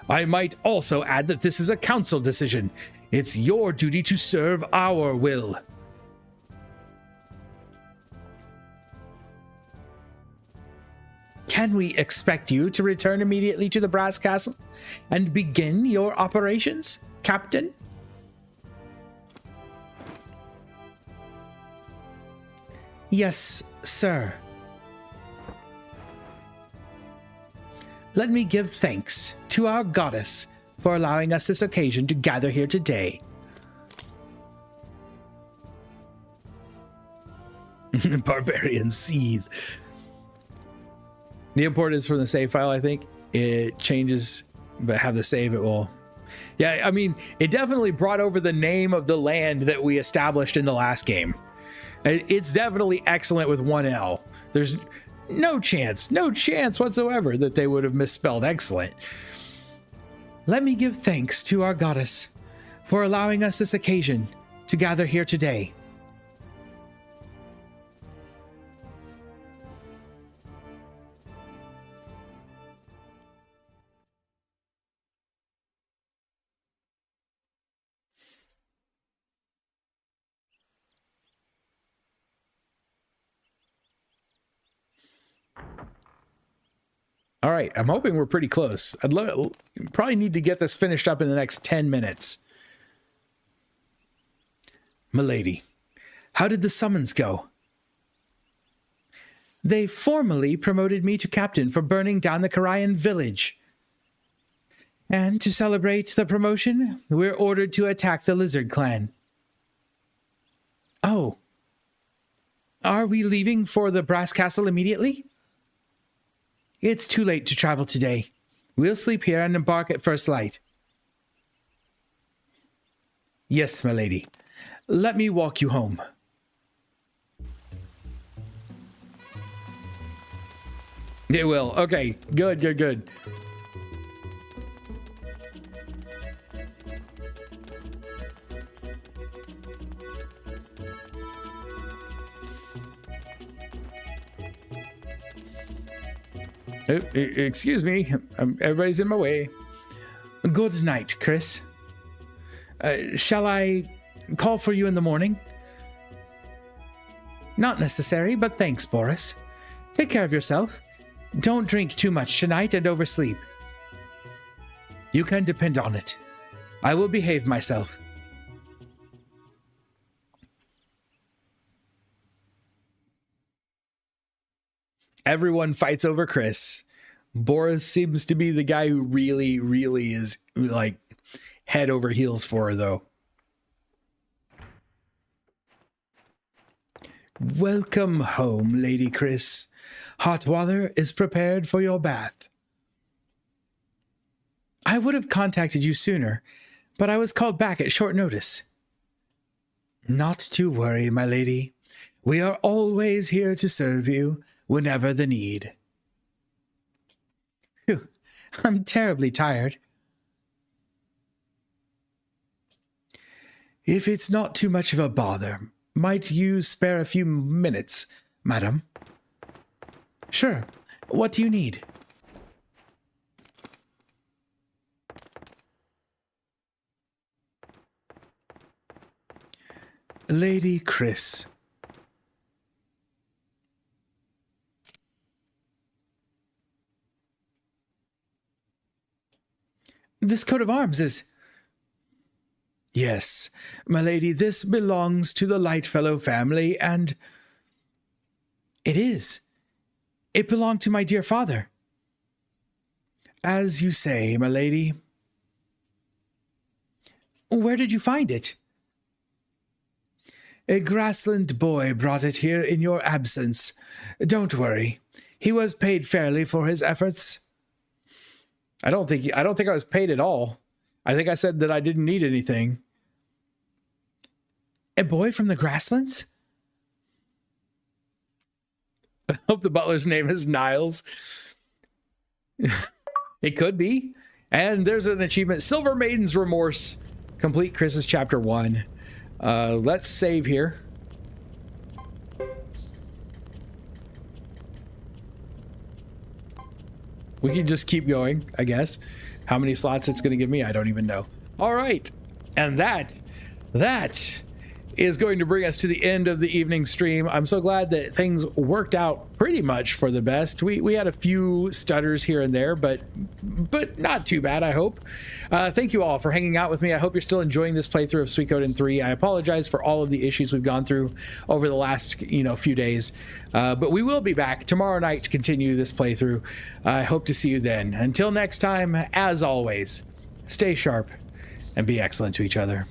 I might also add that this is a council decision. It's your duty to serve our will. Can we expect you to return immediately to the Brass Castle and begin your operations, Captain? Yes, sir. Let me give thanks to our goddess for allowing us this occasion to gather here today. Barbarian seethe. The import is from the save file, I think. It changes, but have the save, it will. Yeah, I mean, it definitely brought over the name of the land that we established in the last game. It's definitely excellent with one L. There's no chance whatsoever that they would have misspelled excellent. Let me give thanks to our goddess for allowing us this occasion to gather here today. All right, I'm hoping we're pretty close. Probably need to get this finished up in the next 10 minutes. Milady, how did the summons go? They formally promoted me to captain for burning down the Karayan village. And to celebrate the promotion, we're ordered to attack the Lizard Clan. Oh. Are we leaving for the Brass Castle immediately? It's too late to travel today. We'll sleep here and embark at first light. Yes, my lady. Let me walk you home. It will. Okay, good. Excuse me, everybody's in my way. Good night, Chris. Shall I call for you in the morning? Not necessary, but thanks, Boris. Take care of yourself. Don't drink too much tonight and oversleep. You can depend on it. I will behave myself. Everyone fights over Chris. Boris seems to be the guy who really is like head over heels for her, though. Welcome home, Lady Chris. Hot water is prepared for your bath. I would have contacted you sooner, but I was called back at short notice. Not to worry, my lady. We are always here to serve you whenever the need. Phew, I'm terribly tired. If it's not too much of a bother, might you spare a few minutes, madam? Sure. What do you need? Lady Chris. This coat of arms is... Yes, my lady, this belongs to the Lightfellow family, and... It is. It belonged to my dear father. As you say, my lady. Where did you find it? A grassland boy brought it here in your absence. Don't worry. He was paid fairly for his efforts. I don't think I was paid at all. I think I said that I didn't need anything. A boy from the grasslands? I hope the butler's name is Niles. It could be. And there's an achievement. Silver Maiden's Remorse. Complete Chris's chapter 1. Let's save here. We can just keep going, I guess. How many slots it's going to give me, I don't even know. All right. And that is going to bring us to the end of the evening stream. I'm so glad that things worked out pretty much for the best. We had a few stutters here and there, but not too bad, I hope. Thank you all for hanging out with me. I hope you're still enjoying this playthrough of Suikoden 3. I apologize for all of the issues we've gone through over the last few days, but we will be back tomorrow night to continue this playthrough. I hope to see you then. Until next time, as always, stay sharp and be excellent to each other.